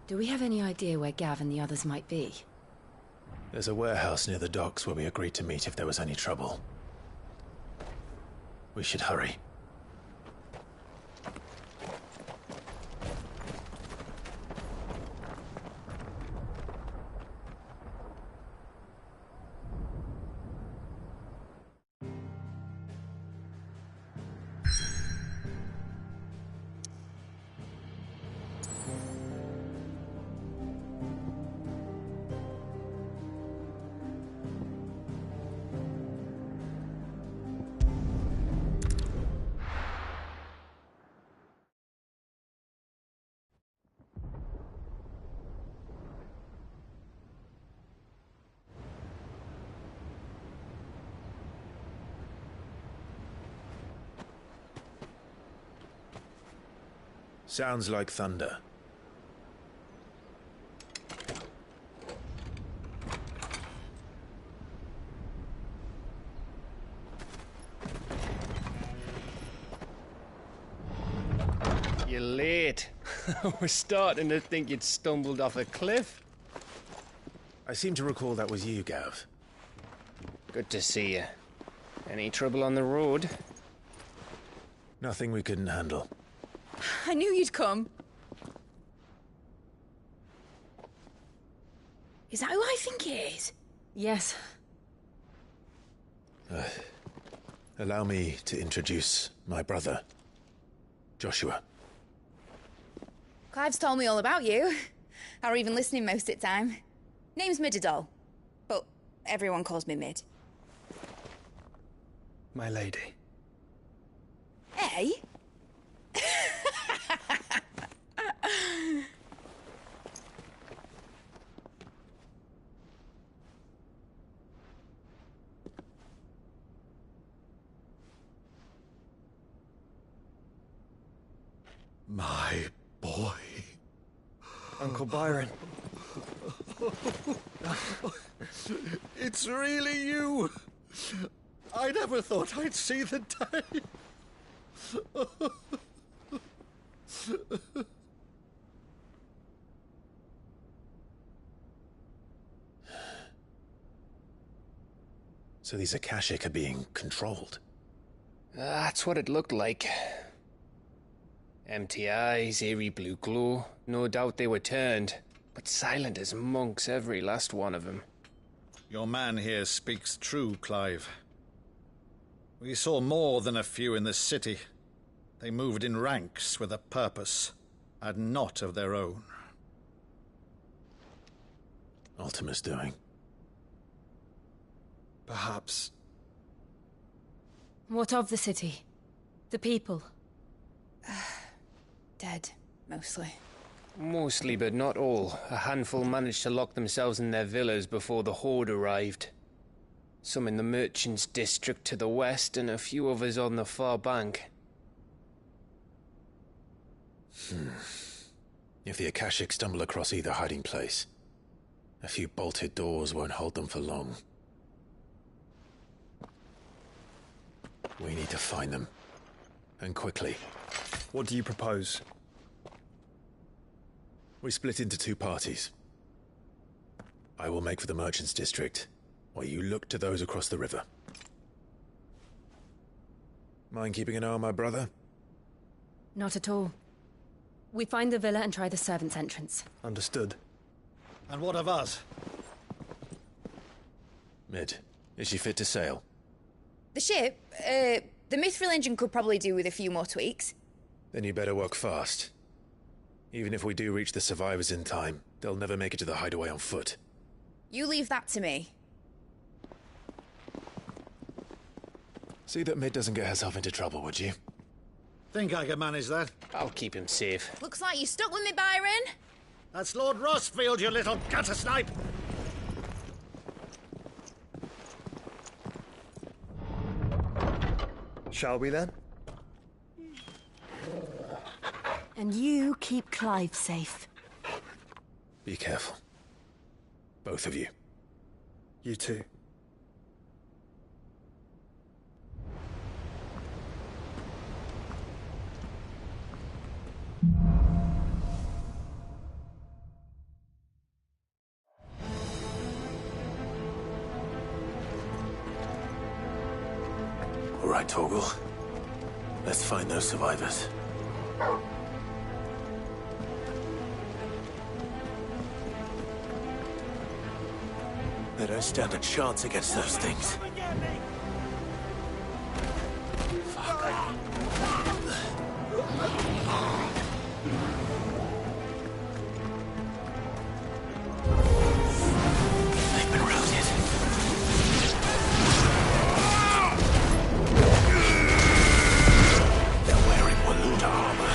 Do we have any idea where Gav and the others might be? There's a warehouse near the docks where we agreed to meet if there was any trouble. We should hurry. Sounds like thunder. You're late. We're starting to think you'd stumbled off a cliff. I seem to recall that was you, Gav. Good to see you. Any trouble on the road? Nothing we couldn't handle. I knew you'd come. Is that who I think it is? Yes. Allow me to introduce my brother, Joshua. Clive's told me all about you. Or even listening most of the time. Name's Midadol, but everyone calls me Mid. My lady. Hey? My boy. Uncle Byron. It's really you. I never thought I'd see the day. So these Akashic are being controlled? That's what it looked like. Empty eyes, eerie blue glow. No doubt they were turned, but silent as monks, every last one of them. Your man here speaks true, Clive. We saw more than a few in the city. They moved in ranks with a purpose, and not of their own. Ultima's doing. Perhaps. What of the city? The people? Dead, mostly. Mostly, but not all. A handful managed to lock themselves in their villas before the Horde arrived. Some in the merchants' district to the west, and a few others on the far bank. If the Akashic stumble across either hiding place, a few bolted doors won't hold them for long. We need to find them. And quickly. What do you propose? We split into two parties. I will make for the merchants' district, while you look to those across the river. Mind keeping an eye on my brother? Not at all. We find the villa and try the servants' entrance. Understood. And what of us? Mid, is she fit to sail? The ship, the Mithril engine could probably do with a few more tweaks. Then you better work fast. Even if we do reach the survivors in time, they'll never make it to the hideaway on foot. You leave that to me. See that Mid doesn't get herself into trouble, would you? Think I can manage that? I'll keep him safe. Looks like you stuck with me, Byron. That's Lord Rossfield, you little gutter snipe! Shall we then? And you keep Clive safe. Be careful. Both of you. You too. right, Torgal. Let's find those survivors. They don't stand a chance against those things. They've been routed. They're wearing Waluda armor.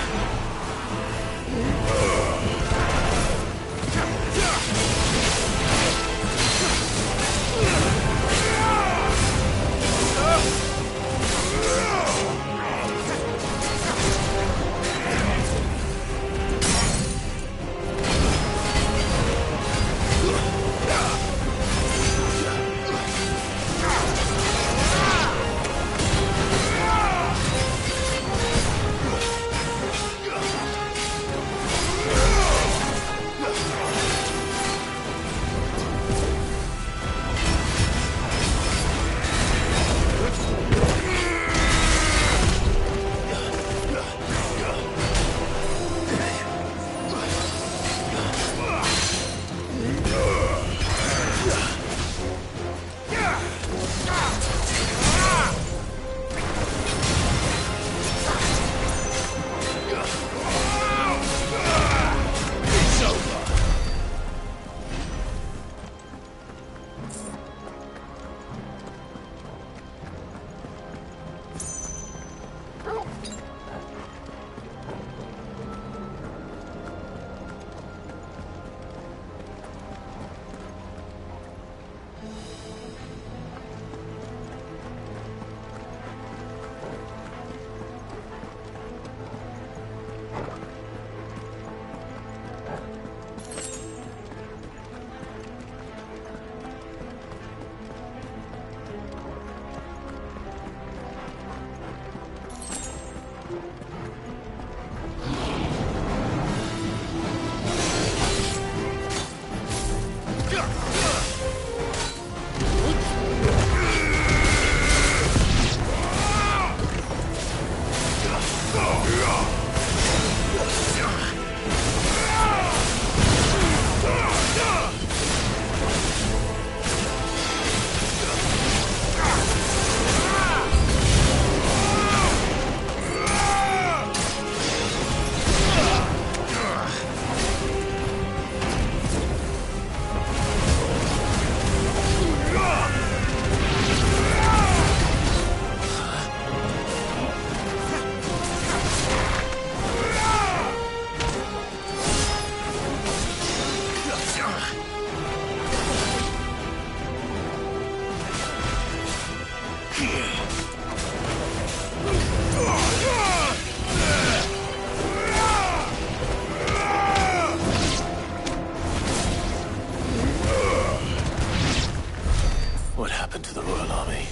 What happened to the Royal Army?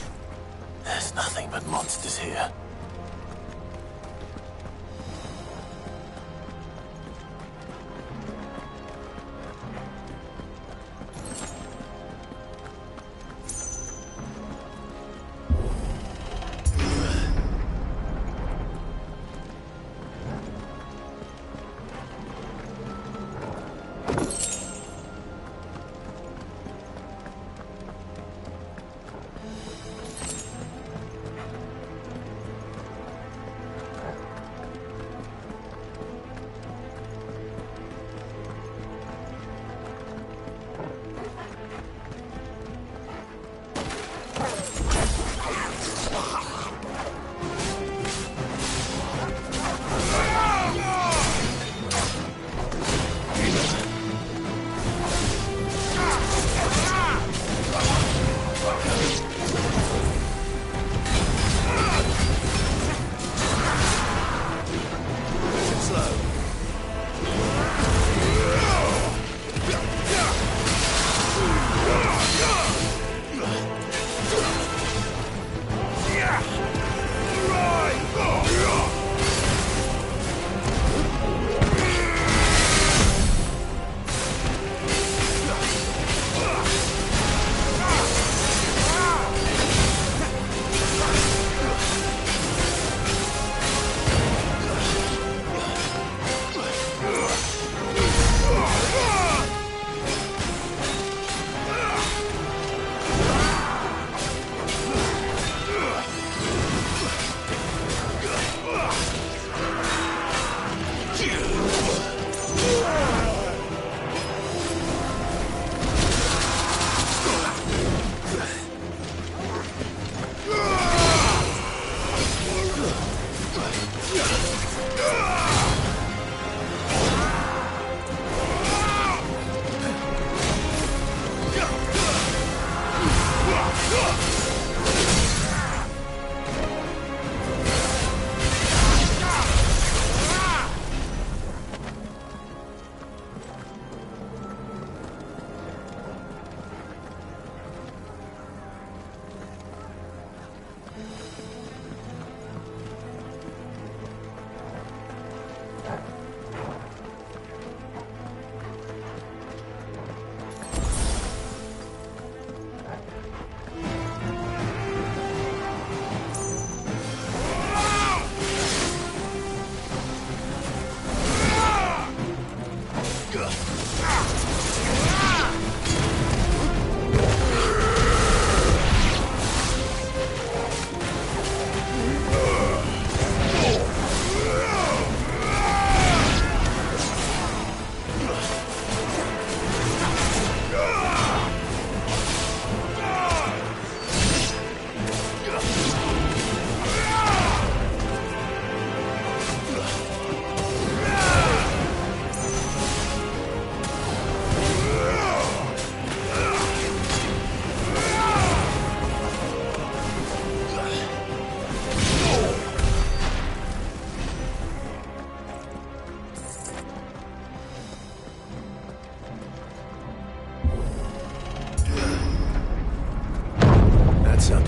There's nothing but monsters here.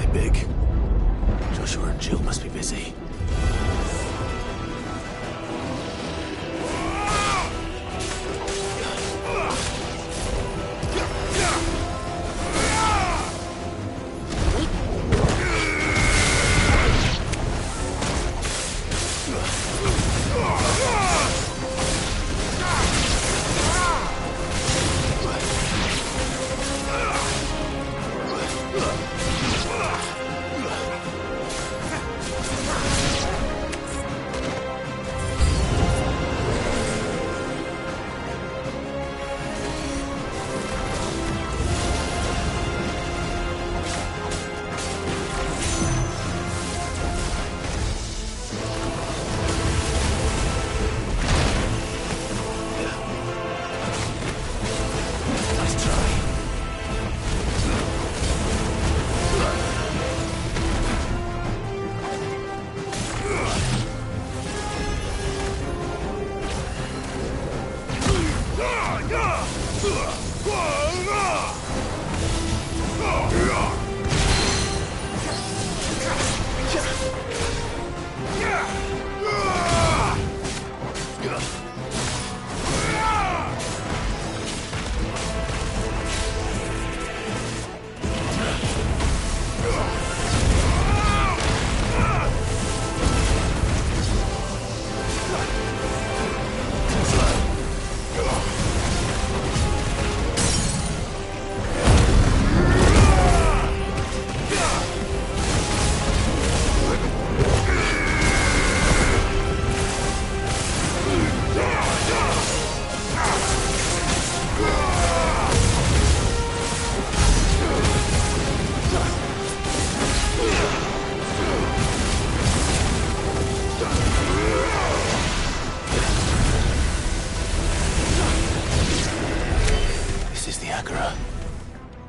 big. Joshua and Jill must be busy.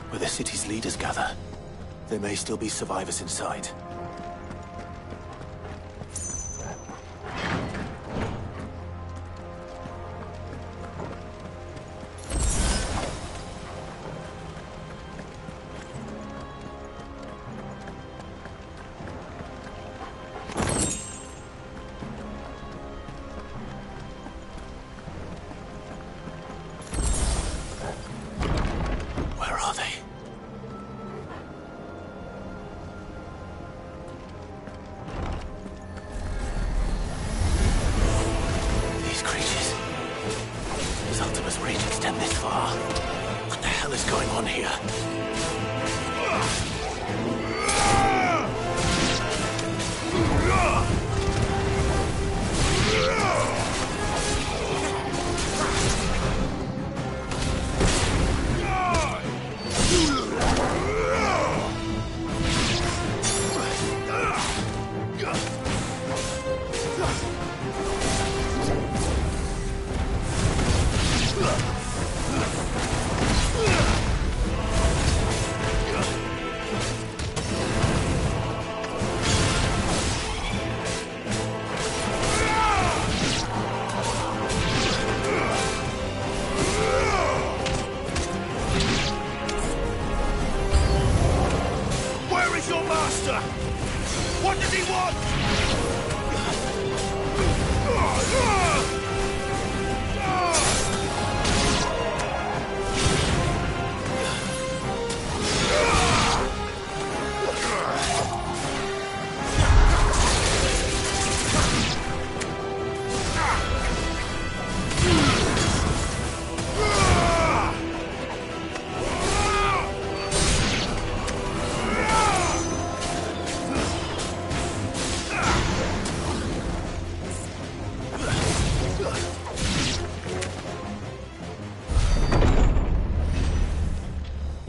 Where the city's leaders gather. There may still be survivors inside.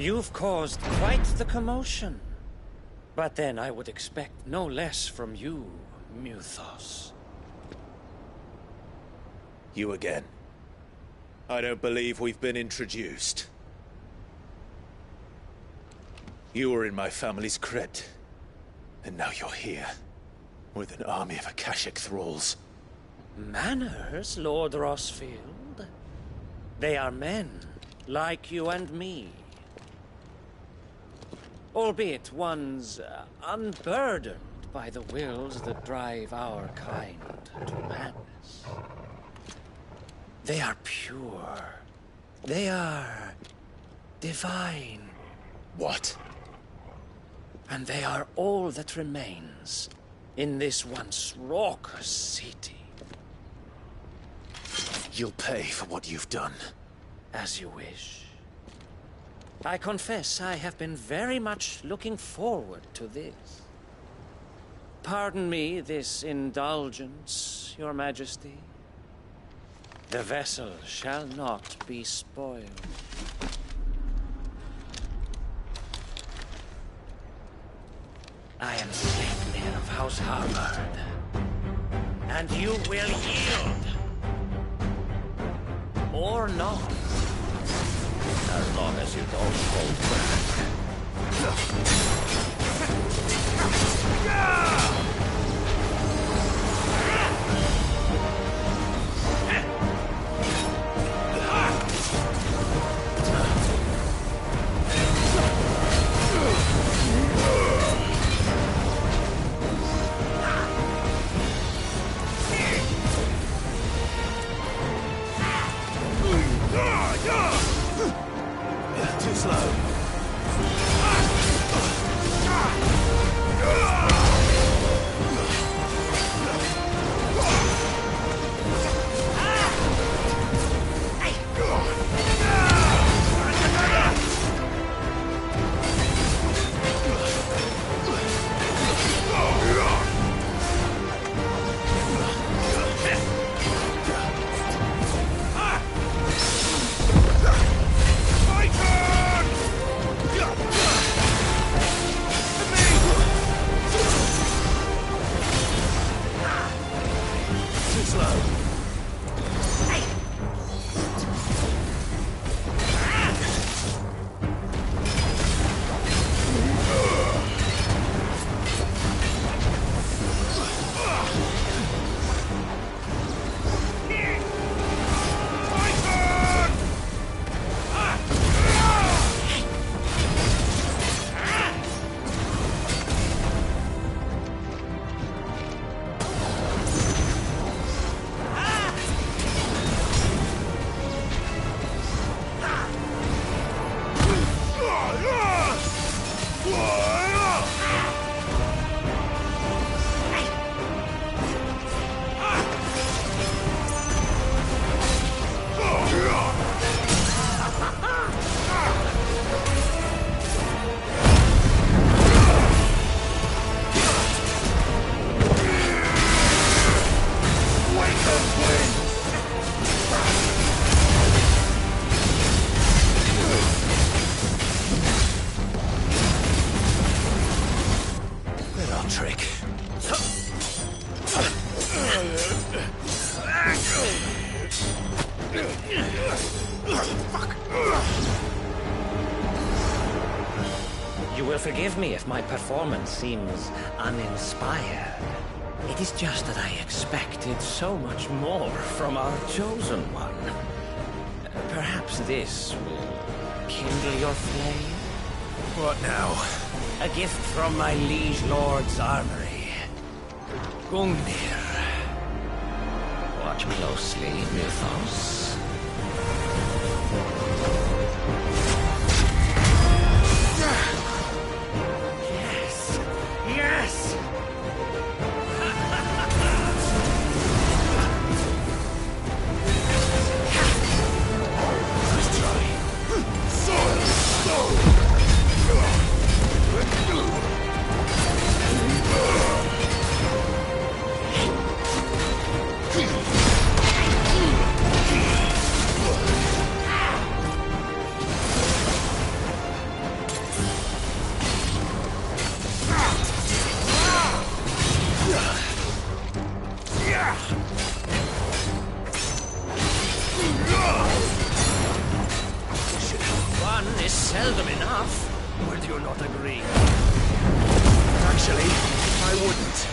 You've caused quite the commotion. But then I would expect no less from you, Muthos. You again. I don't believe we've been introduced. You were in my family's crypt, and now you're here, with an army of Akashic thralls. Manners, Lord Rosfield? They are men, like you and me. albeit ones unburdened by the wills that drive our kind to madness. They are pure. They are divine. What? And they are all that remains in this once raucous city. You'll pay for what you've done. As you wish. I confess I have been very much looking forward to this. Pardon me this indulgence, Your Majesty. The vessel shall not be spoiled. I am Sleipnir of House Harvard, and you will yield. Or not. As long as you don't hold Too slow. You will forgive me if my performance seems uninspired. It is just that I expected so much more from our chosen one. Perhaps this will kindle your flame? What now? A gift from my liege lord's armory. Gungnir. Watch closely, Mythos. Yes! Yes! Nice try. One is seldom enough. Would you not agree? Actually, I wouldn't.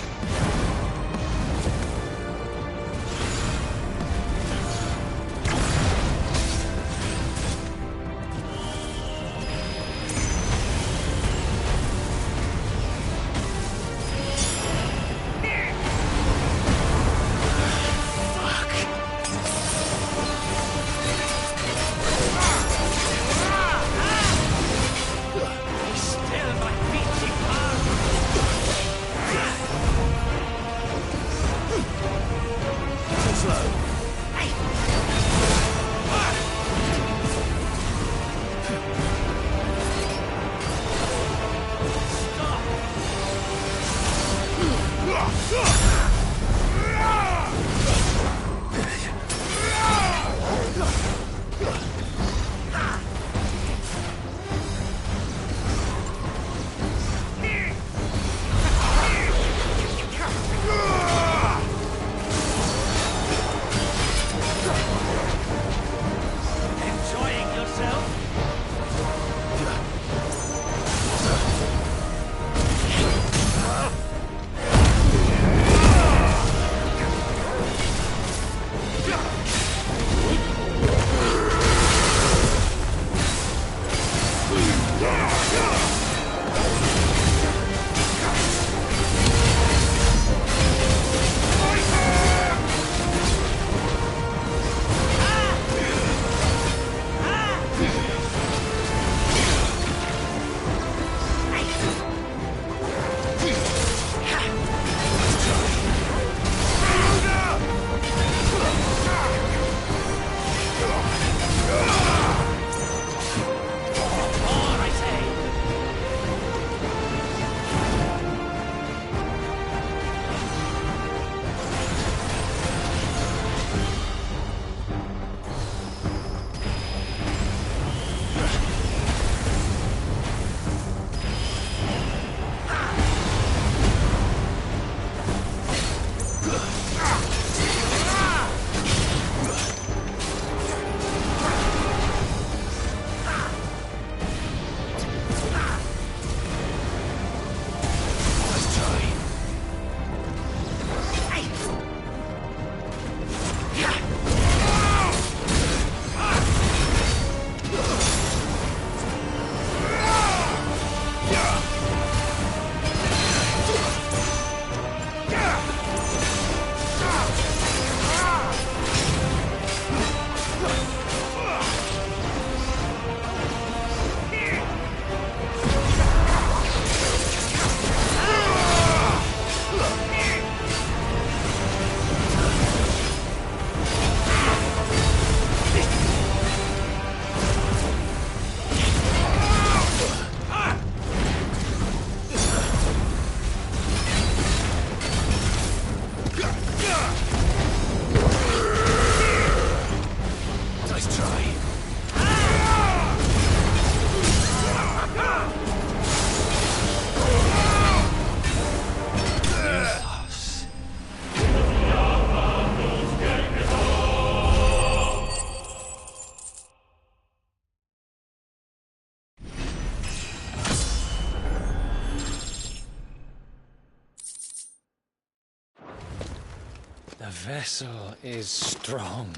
try. The vessel is strong.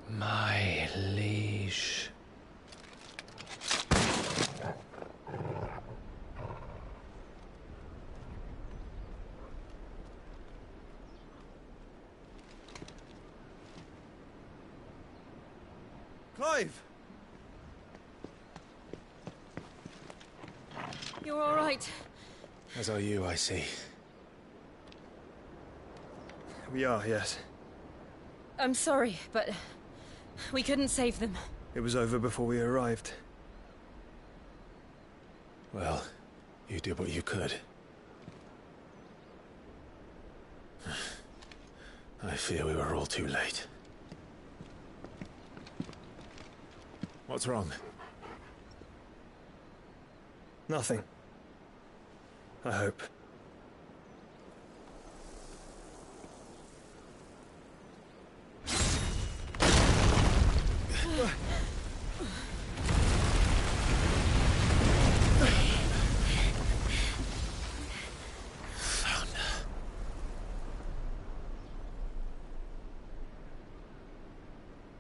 My liege. Clive! You're all right. As are you, I see. We are, yes. I'm sorry, but we couldn't save them. It was over before we arrived. Well, you did what you could. I fear we were all too late. What's wrong? Nothing. I hope.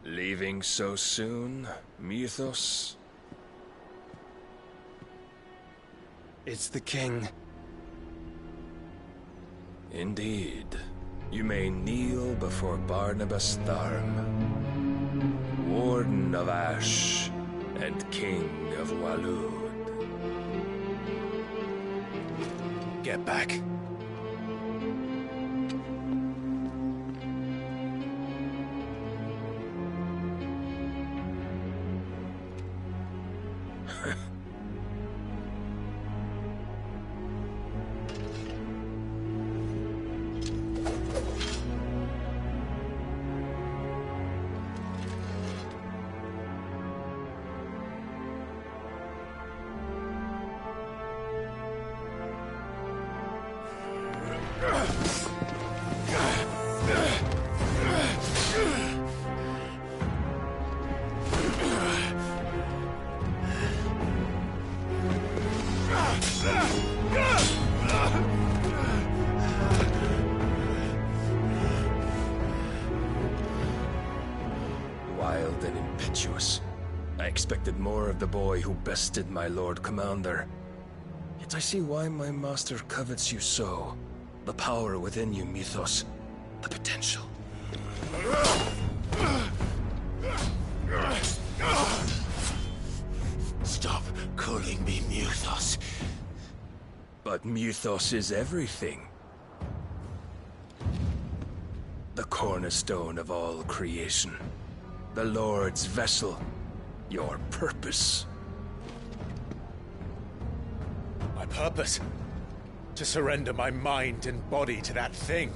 Leaving so soon, Mythos? It's the king. Indeed. You may kneel before Barnabas Tharm, Warden of Ash and King of Waloed. Get back. Wild and impetuous. I expected more of the boy who bested my Lord Commander. Yet I see why my master covets you so. The power within you, Mythos. The potential. Stop calling me Mythos. But Mythos is everything. The cornerstone of all creation. The Lord's vessel. Your purpose. My purpose? To surrender my mind and body to that thing.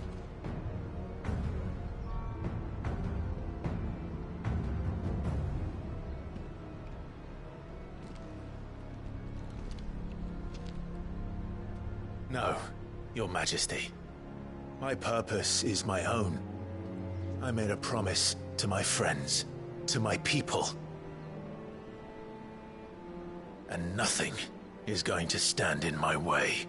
No, Your Majesty. My purpose is my own. I made a promise to my friends, to my people. And nothing is going to stand in my way.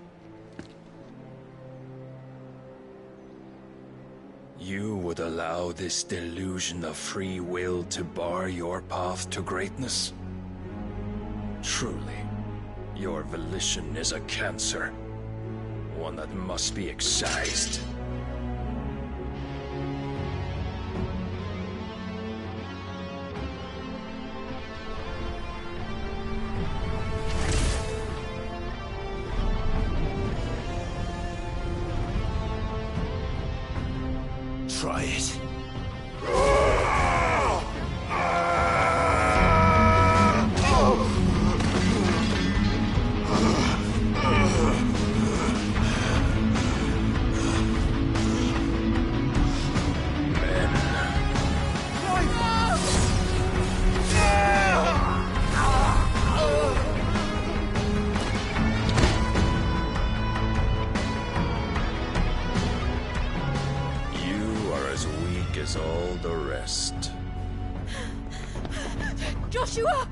You would allow this delusion of free will to bar your path to greatness? Truly, your volition is a cancer. One that must be excised. Try it. weak as all the rest. Joshua!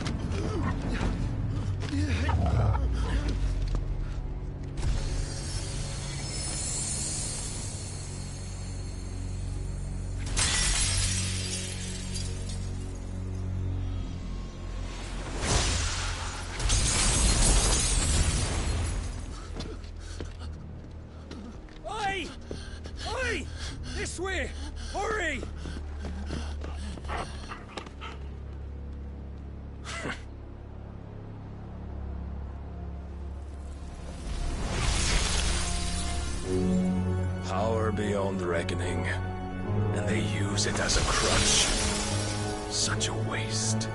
Oi! Oi! This way! Hurry! Power beyond reckoning, and they use it as a crutch. Such a waste.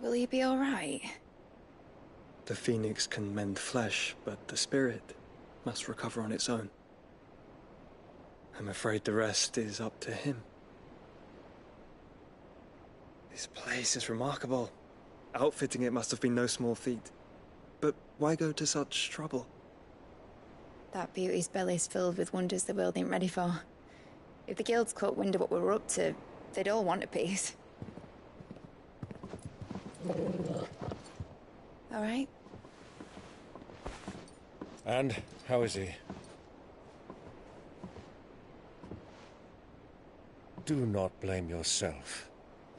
Will you be all right? The phoenix can mend flesh, but the spirit must recover on its own. I'm afraid the rest is up to him. This place is remarkable. Outfitting it must have been no small feat. But why go to such trouble? That beauty's belly's filled with wonders the world ain't ready for. If the guilds caught wind of what we were up to, they'd all want a piece. All right? And how is he? Do not blame yourself.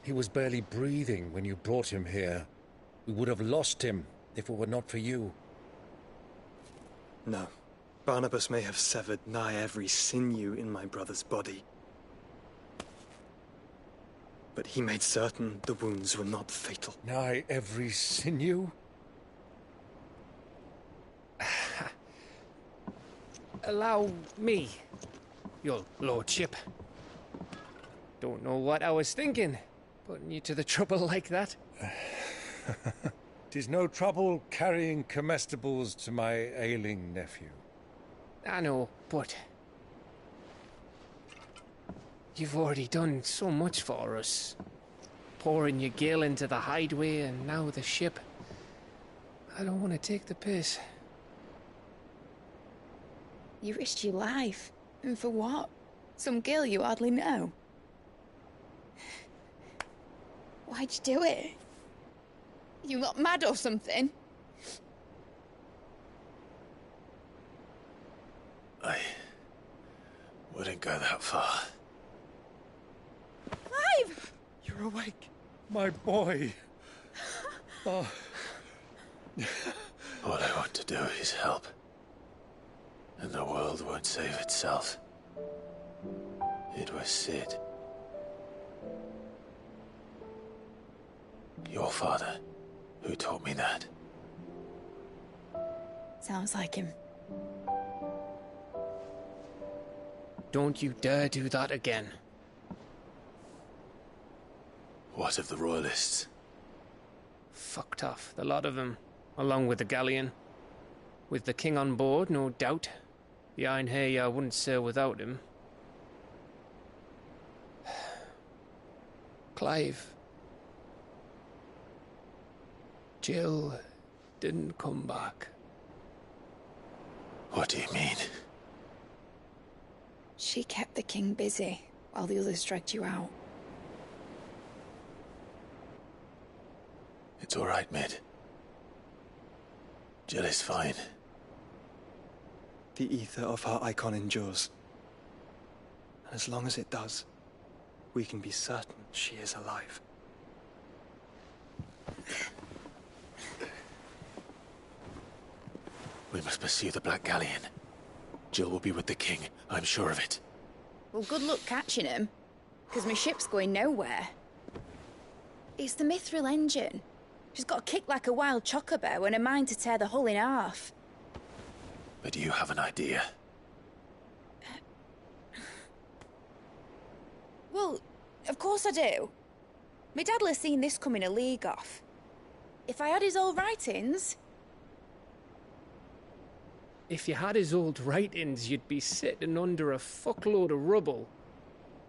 He was barely breathing when you brought him here. We would have lost him if it were not for you. No. Barnabas may have severed nigh every sinew in my brother's body. But he made certain the wounds were not fatal. Nigh every sinew? Allow me, your lordship. Don't know what I was thinking, putting you to the trouble like that. 'Tis no trouble carrying comestibles to my ailing nephew. I know, but you've already done so much for us. Pouring your gale into the hideaway and now the ship. I don't want to take the piss. You risked your life. And for what? Some girl you hardly know. Why'd you do it? You not mad or something? I wouldn't go that far. Clive! You're awake. My boy. Oh. All I want to do is help. And the world won't save itself. It was Sid. Your father, who taught me that. Sounds like him. Don't you dare do that again. What of the Royalists? Fucked off, the lot of them, along with the galleon. With the king on board, no doubt. The Iron Hair wouldn't sail without him. Clive. Jill didn't come back. What do you mean? She kept the king busy while the others dragged you out. It's all right, Mid. Jill is fine. The ether of her icon endures. And as long as it does, we can be certain she is alive. We must pursue the Black Galleon. Jill will be with the king, I'm sure of it. Well, good luck catching him, because my ship's going nowhere. It's the Mithril engine. She's got a kick like a wild chocobo and a mind to tear the hull in half. But you have an idea. Well, Of course I do. My dad'll have seen this coming a league off. If I had his old writings... If you had his old writings, you'd be sitting under a fuckload of rubble.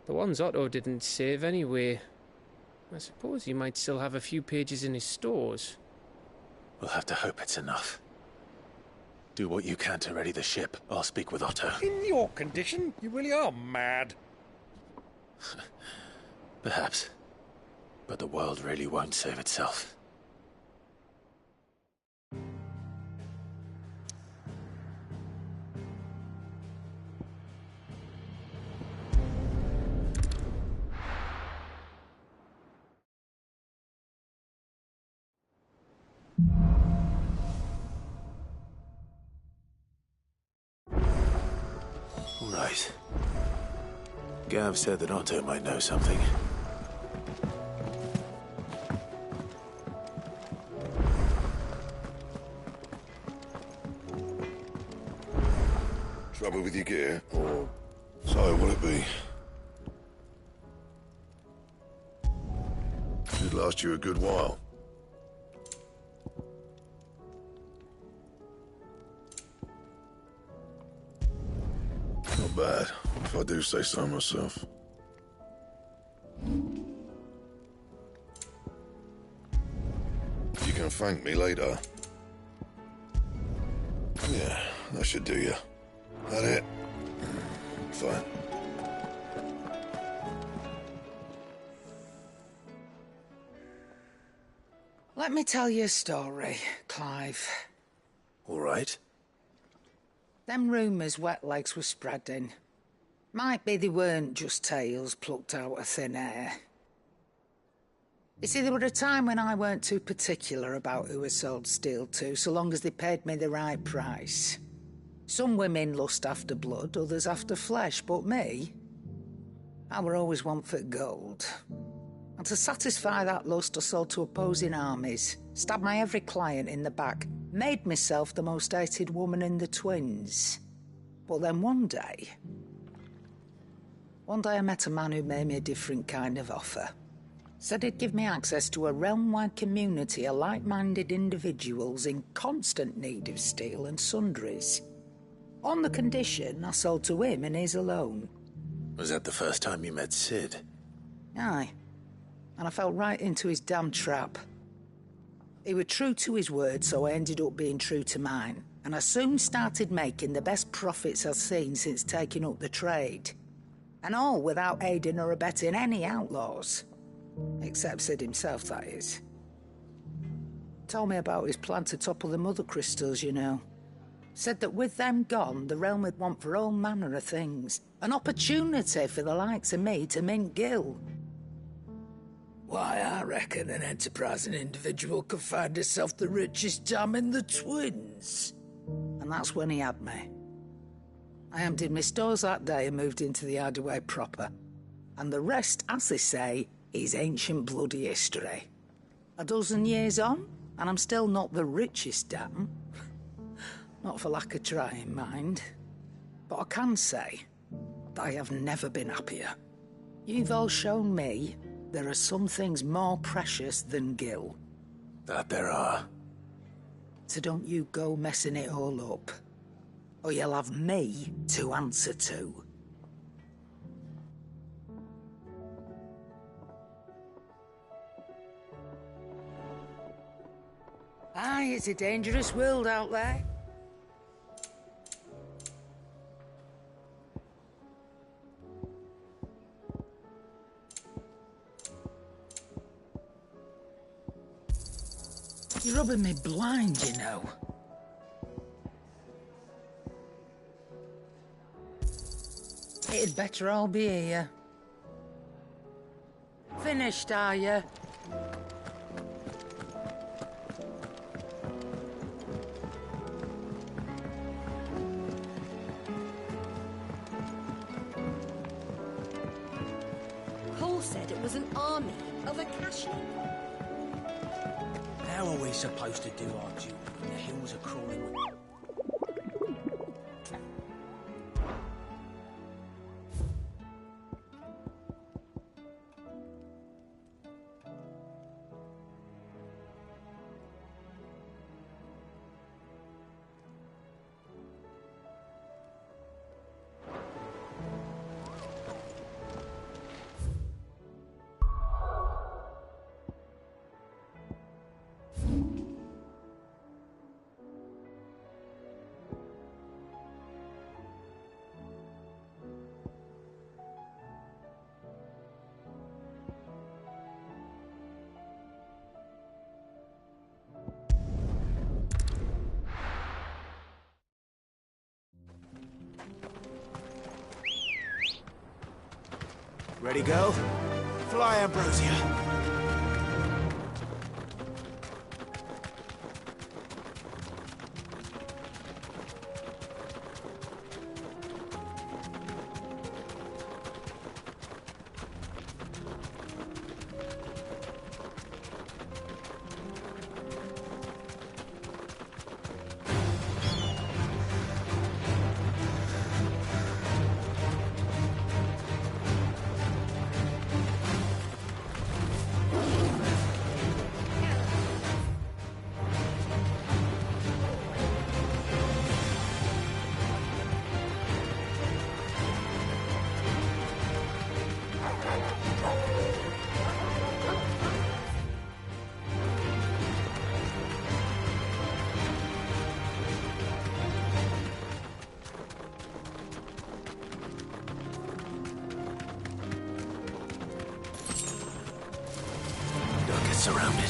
The ones Otto didn't save anyway. I suppose he might still have a few pages in his stores. We'll have to hope it's enough. Do what you can to ready the ship. I'll speak with Otto. In your condition, you really are mad. Perhaps. But the world really won't save itself. Right. Gav said that Otto might know something. Trouble with your gear, or so will it be? Should last you a good while. Not bad, if I do say so myself. You can thank me later. Yeah, that should do you. That it? Fine. Let me tell you a story, Clive. All right. Them rumours Wetlegs were spreading. Might be they weren't just tales plucked out of thin air. You see, there were a time when I weren't too particular about who I sold steel to, so long as they paid me the right price. Some women lust after blood, others after flesh, but me, I were always one for gold. And to satisfy that lust, I sold to opposing armies, stabbed my every client in the back, made myself the most hated woman in the twins. But then one day I met a man who made me a different kind of offer. Said he'd give me access to a realm-wide community of like-minded individuals in constant need of steel and sundries. On the condition I sold to him and his alone. Was that the first time you met Sid? Aye. And I fell right into his damn trap. He was true to his word, so I ended up being true to mine. And I soon started making the best profits I've seen since taking up the trade. And all without aiding or abetting any outlaws. Except Sid himself, that is. Told me about his plan to topple the mother crystals, you know. Said that with them gone, the realm would want for all manner of things. An opportunity for the likes of me to mint gil. Why, I reckon an enterprising individual could find himself the richest dam in the twins. And that's when he had me. I emptied my stores that day and moved into the hideaway proper. And the rest, as they say, is ancient bloody history. A dozen years on, and I'm still not the richest dam. Not for lack of trying, mind. But I can say that I have never been happier. You've all shown me there are some things more precious than gil. That there are. So don't you go messing it all up, or you'll have me to answer to. Aye, it's a dangerous world out there. You're rubbing me blind, you know. It'd better all be here. Finished, are you? Cole said it was an army of Akashi. How are we supposed to do our duty when the hills are crawling with... Ready, go? Fly, Ambrosia. Surrounded.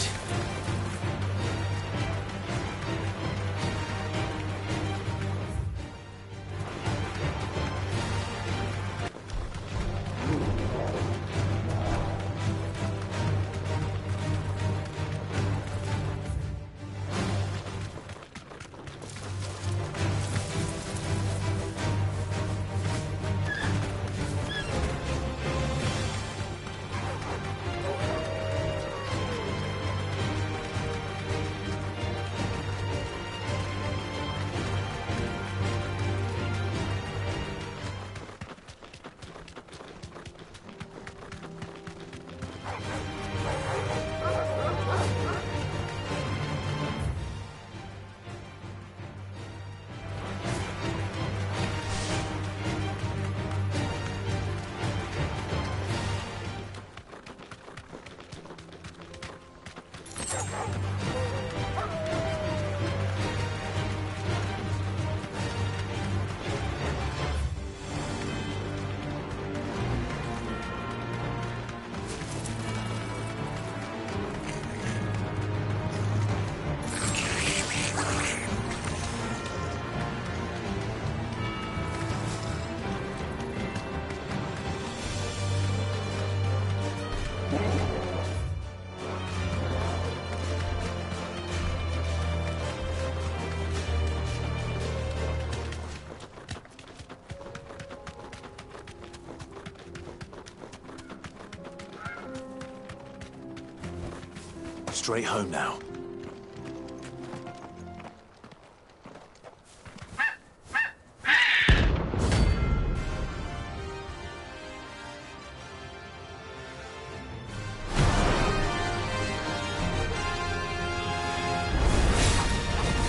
Straight home now.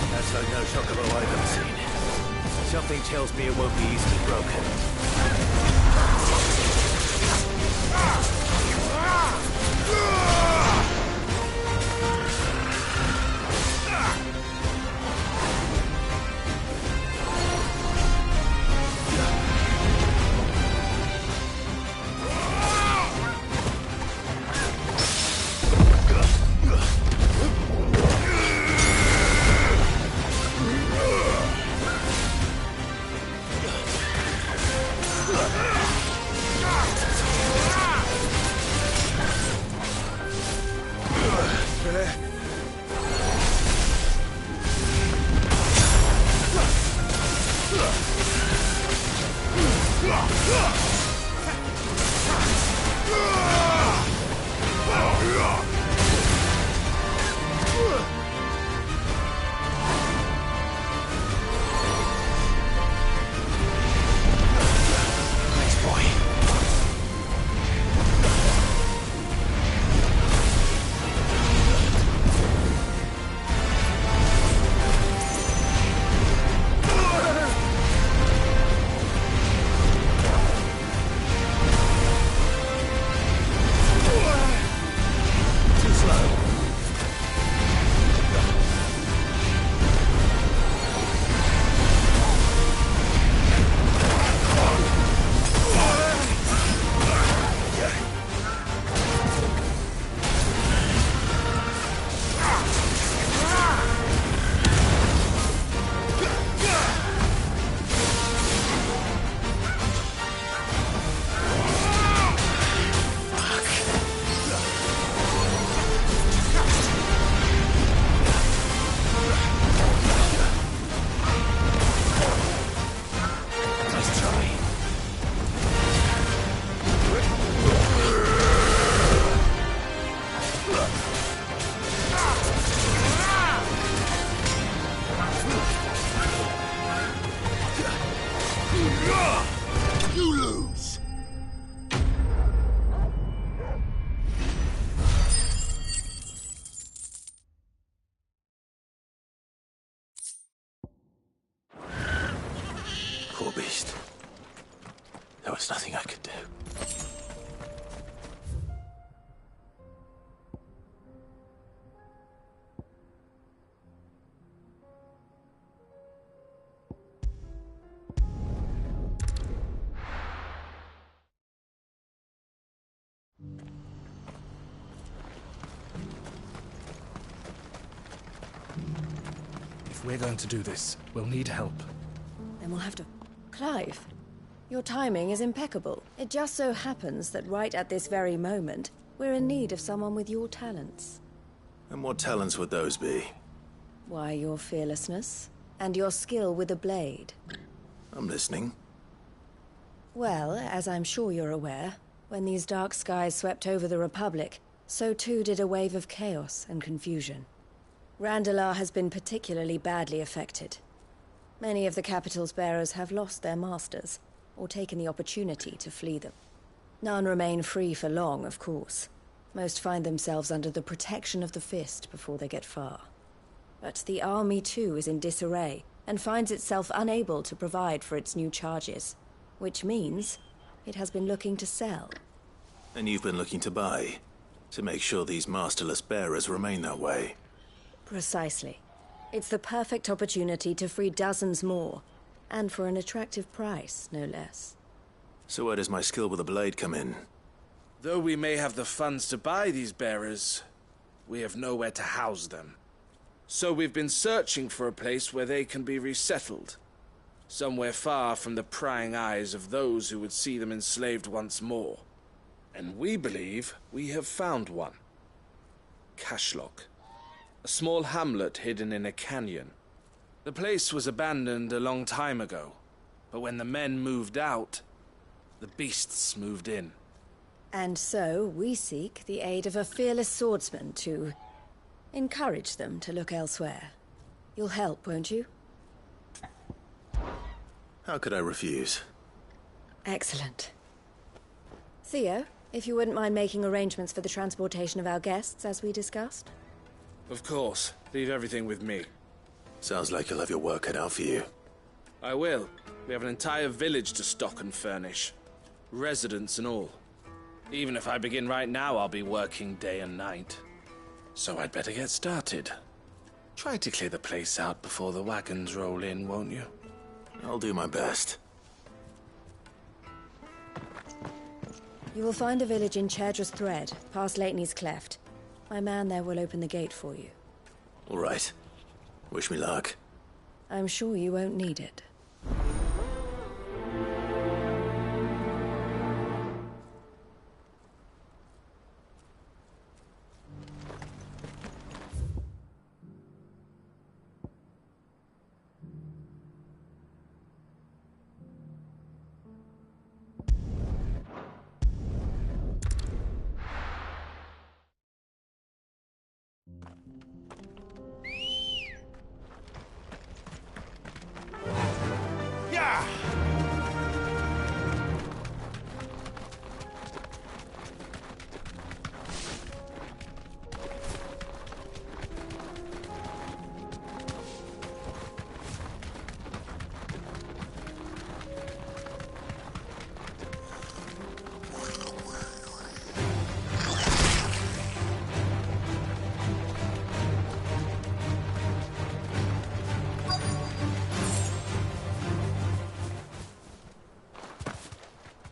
That's like no chocobo I've ever seen. Something tells me it won't be easily broken. nothing I could do. If we're going to do this, we'll need help. Then we'll have to... Clive, your timing is impeccable. It just so happens that right at this very moment, we're in need of someone with your talents. And what talents would those be? Why, your fearlessness, and your skill with a blade. I'm listening. Well, as I'm sure you're aware, when these dark skies swept over the Republic, so too did a wave of chaos and confusion. Randalar has been particularly badly affected. Many of the capital's bearers have lost their masters, or taken the opportunity to flee them. None remain free for long, of course. Most find themselves under the protection of the Fist before they get far. But the army too is in disarray, and finds itself unable to provide for its new charges. Which means it has been looking to sell. And you've been looking to buy, to make sure these masterless bearers remain that way. Precisely. It's the perfect opportunity to free dozens more, and for an attractive price, no less. So where does my skill with a blade come in? Though we may have the funds to buy these bearers, we have nowhere to house them. So we've been searching for a place where they can be resettled. Somewhere far from the prying eyes of those who would see them enslaved once more. And we believe we have found one. Cashlock. A small hamlet hidden in a canyon. The place was abandoned a long time ago, but when the men moved out, the beasts moved in. And so we seek the aid of a fearless swordsman to encourage them to look elsewhere. You'll help, won't you? How could I refuse? Excellent. Theo, if you wouldn't mind making arrangements for the transportation of our guests, as we discussed. Of course. Leave everything with me. Sounds like you'll have your work cut out for you. I will. We have an entire village to stock and furnish. Residents and all. Even if I begin right now, I'll be working day and night. So I'd better get started. Try to clear the place out before the wagons roll in, won't you? I'll do my best. You will find a village in Chairdress Thread, past Lateney's Cleft. My man there will open the gate for you. All right. Wish me luck. I'm sure you won't need it.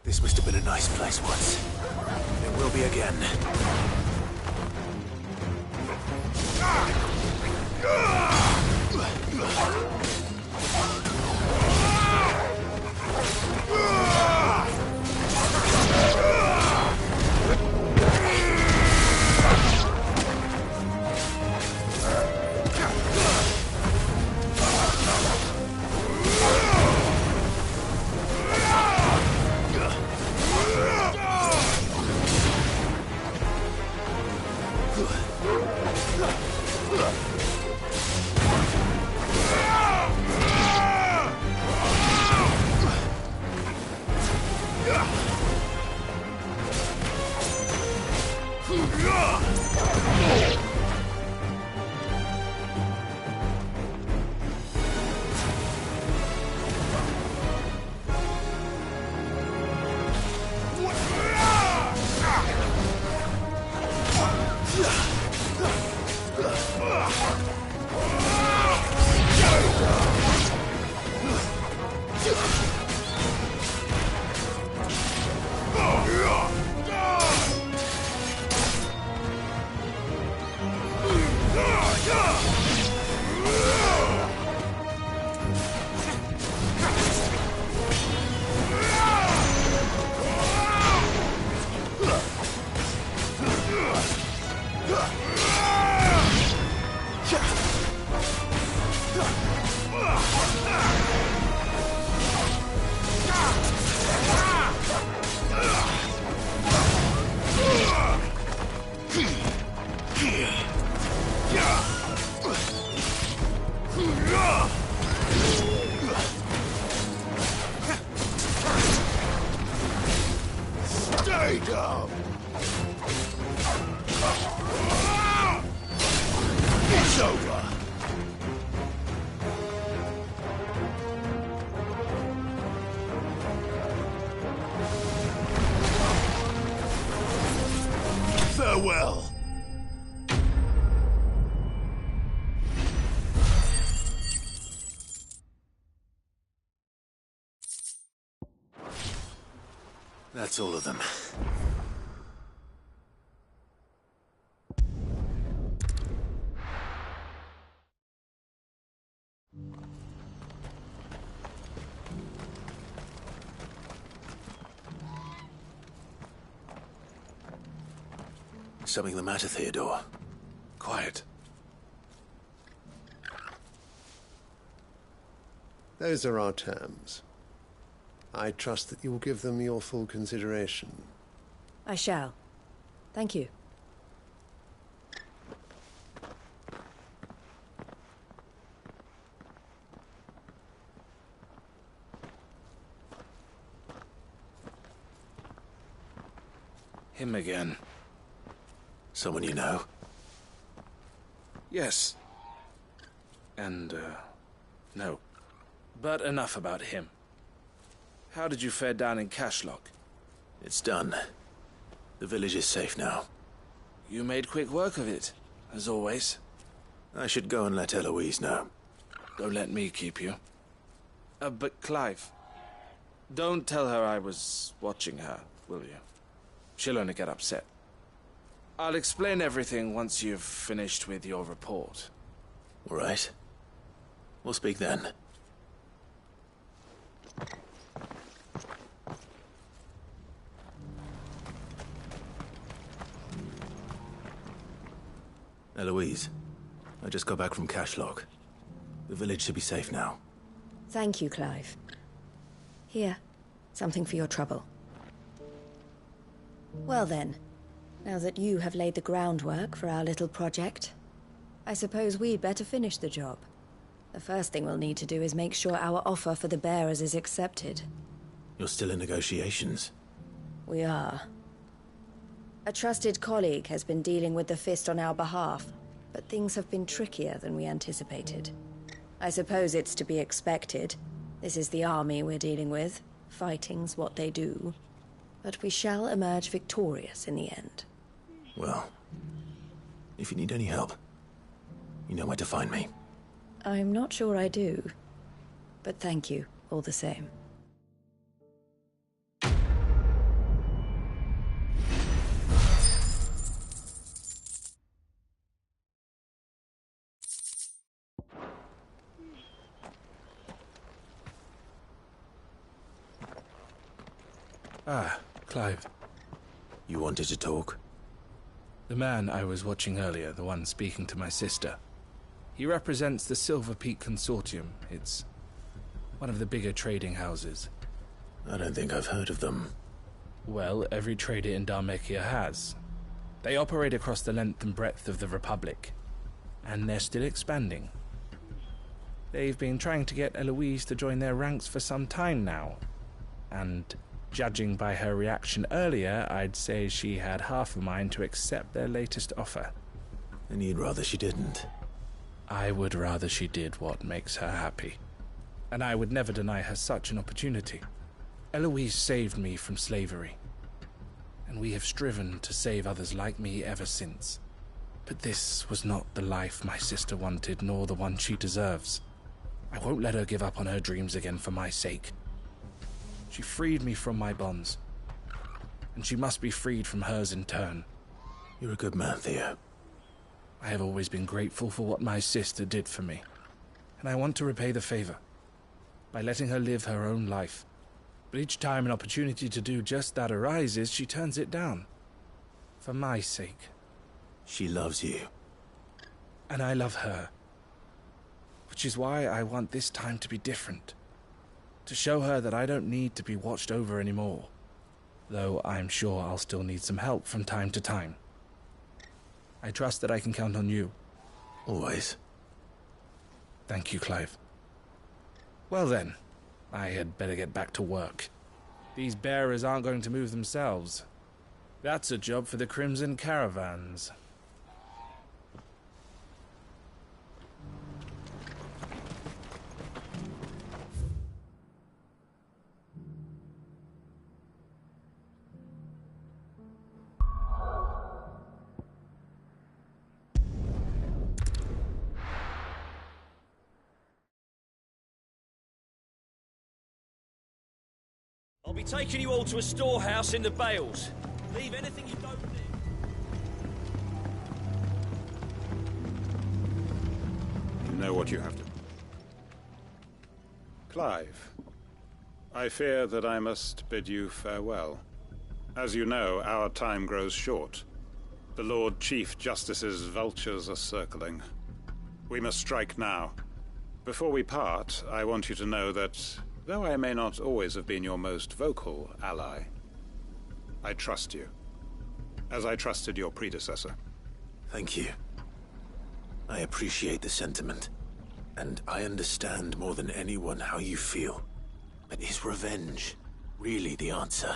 This must have been a nice place once. It will be again. Stay down! It's over! Farewell! That's all of them. Something the matter, Theodore? Quiet. Those are our terms. I trust that you will give them your full consideration. I shall. Thank you. Him again. Someone you know? Yes. And, no. But enough about him. How did you fare down in Cashlock? It's done. The village is safe now. You made quick work of it, as always. I should go and let Eloise know. Don't let me keep you. But Clive, don't tell her I was watching her, will you? She'll only get upset. I'll explain everything once you've finished with your report. All right. We'll speak then. Eloise, I just got back from Cashlock. The village should be safe now. Thank you, Clive. Here, something for your trouble. Well then, now that you have laid the groundwork for our little project, I suppose we'd better finish the job. The first thing we'll need to do is make sure our offer for the bearers is accepted. You're still in negotiations? We are. A trusted colleague has been dealing with the Fist on our behalf, but things have been trickier than we anticipated. I suppose it's to be expected. This is the army we're dealing with. Fighting's what they do. But we shall emerge victorious in the end. Well, if you need any help, you know where to find me. I'm not sure I do, but thank you all the same. Ah, Clive. You wanted to talk? The man I was watching earlier, the one speaking to my sister. He represents the Silver Peak Consortium. It's one of the bigger trading houses. I don't think I've heard of them. Well, every trader in Dharmekia has. They operate across the length and breadth of the Republic. And they're still expanding. They've been trying to get Eloise to join their ranks for some time now. And judging by her reaction earlier, I'd say she had half a mind to accept their latest offer. And you'd rather she didn't? I would rather she did what makes her happy. And I would never deny her such an opportunity. Eloise saved me from slavery. And we have striven to save others like me ever since. But this was not the life my sister wanted, nor the one she deserves. I won't let her give up on her dreams again for my sake. She freed me from my bonds, and she must be freed from hers in turn. You're a good man, Theo. I have always been grateful for what my sister did for me, and I want to repay the favor by letting her live her own life. But each time an opportunity to do just that arises, she turns it down. For my sake. She loves you. And I love her. Which is why I want this time to be different. To show her that I don't need to be watched over anymore. Though I'm sure I'll still need some help from time to time. I trust that I can count on you. Always. Thank you, Clive. Well then, I had better get back to work. These bearers aren't going to move themselves. That's a job for the Crimson Caravans. I'll be taking you all to a storehouse in the Bales. Leave anything you don't need. You know what you have to... Clive, I fear that I must bid you farewell. As you know, our time grows short. The Lord Chief Justice's vultures are circling. We must strike now. Before we part, I want you to know that, though I may not always have been your most vocal ally, I trust you, as I trusted your predecessor. Thank you. I appreciate the sentiment, and I understand more than anyone how you feel. But is revenge really the answer?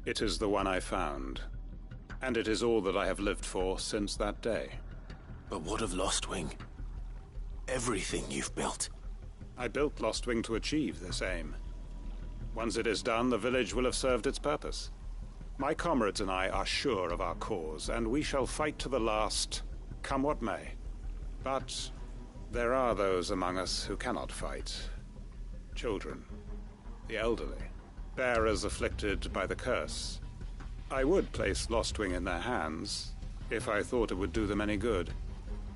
It is the one I found, and it is all that I have lived for since that day. But what of Lostwing? Everything you've built. I built Lostwing to achieve this aim. Once it is done, the village will have served its purpose. My comrades and I are sure of our cause, and we shall fight to the last, come what may. But there are those among us who cannot fight. Children, the elderly, bearers afflicted by the curse. I would place Lostwing in their hands, if I thought it would do them any good.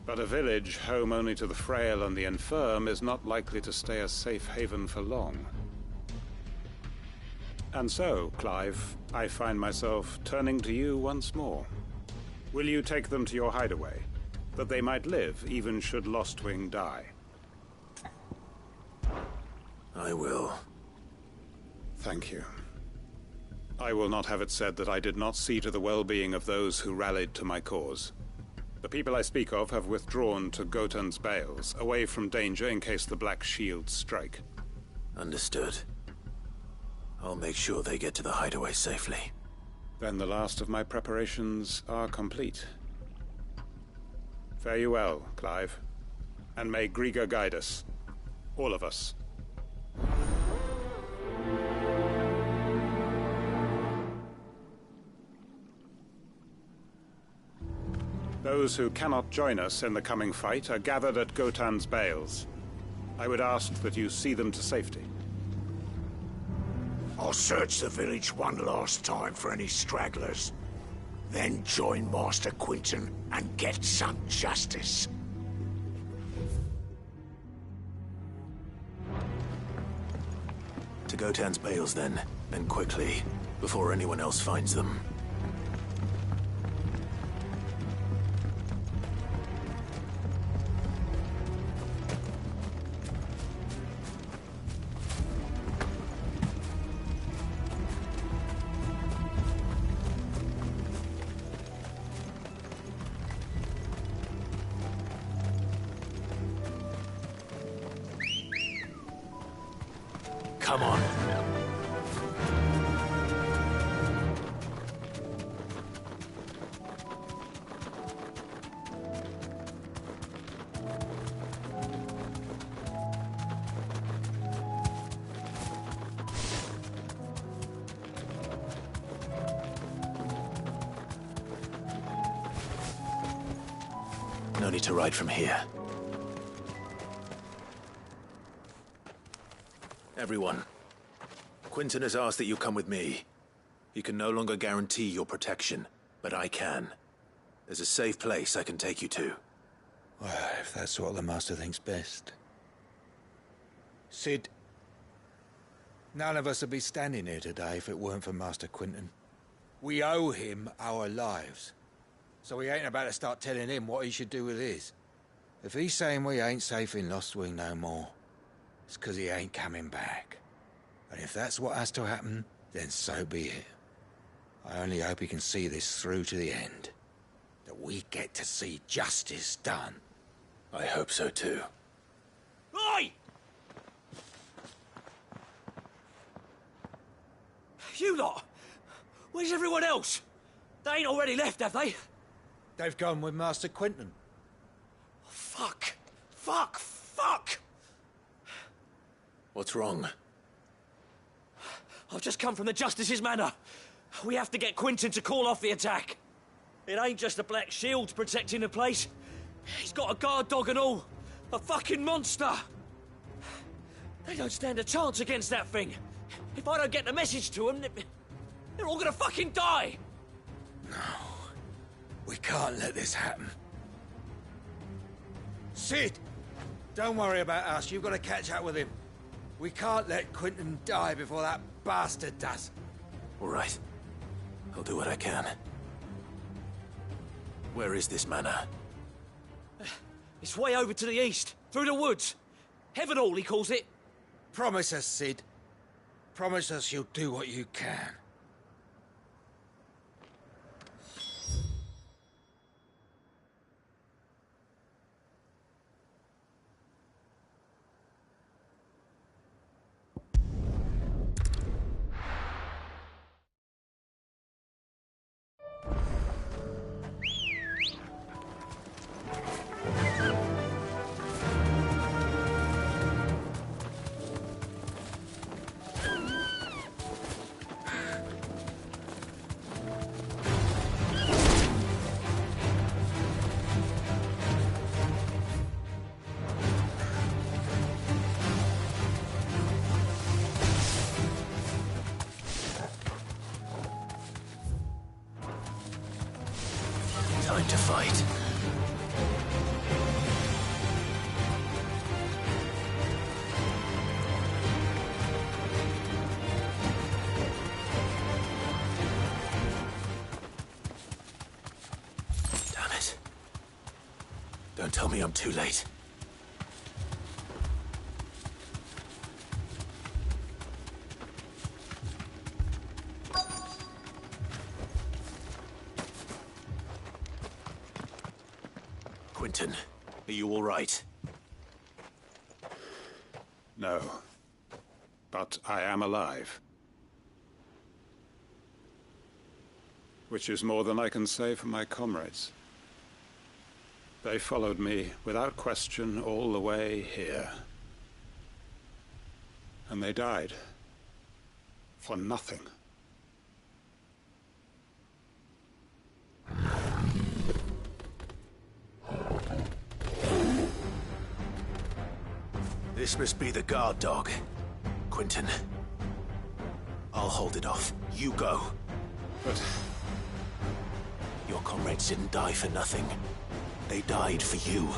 But a village home only to the frail and the infirm is not likely to stay a safe haven for long. And so, Clive, I find myself turning to you once more. Will you take them to your hideaway, that they might live even should Lostwing die? I will. Thank you. I will not have it said that I did not see to the well-being of those who rallied to my cause. The people I speak of have withdrawn to Gotan's Bales, away from danger in case the Black Shields strike. Understood. I'll make sure they get to the hideaway safely. Then the last of my preparations are complete. Fare you well, Clive. And may Griga guide us. All of us. Those who cannot join us in the coming fight are gathered at Gotan's Bales. I would ask that you see them to safety. I'll search the village one last time for any stragglers. Then join Master Quinton and get some justice. To Gotan's Bales then quickly, before anyone else finds them. Come on. No need to ride from here. Everyone, Quinton has asked that you come with me. He can no longer guarantee your protection, but I can. There's a safe place I can take you to. Well, if that's what the Master thinks best. Sid, none of us would be standing here today if it weren't for Master Quinton. We owe him our lives. So we ain't about to start telling him what he should do with his. If he's saying we ain't safe in Lost Wing no more, it's 'cause he ain't coming back. And if that's what has to happen, then so be it. I only hope he can see this through to the end. That we get to see justice done. I hope so too. Oi! You lot! Where's everyone else? They ain't already left, have they? They've gone with Master Quinton. Fuck! Fuck! Fuck! What's wrong? I've just come from the Justice's manor. We have to get Quinton to call off the attack. It ain't just the Black Shields protecting the place. He's got a guard dog and all. A fucking monster. They don't stand a chance against that thing. If I don't get the message to them, they're all gonna fucking die. No. We can't let this happen. Sid! Don't worry about us. You've got to catch up with him. We can't let Quinton die before that bastard does. All right. I'll do what I can. Where is this manor? It's way over to the east, through the woods. Heaven Hall, he calls it. Promise us, Sid. Promise us you'll do what you can. Time to fight. Damn it. Don't tell me I'm too late. Quinton, are you all right? No. But I am alive. Which is more than I can say for my comrades. They followed me without question all the way here. And they died. For nothing. This must be the guard dog. Quinton. I'll hold it off. You go. But... your comrades didn't die for nothing. They died for you.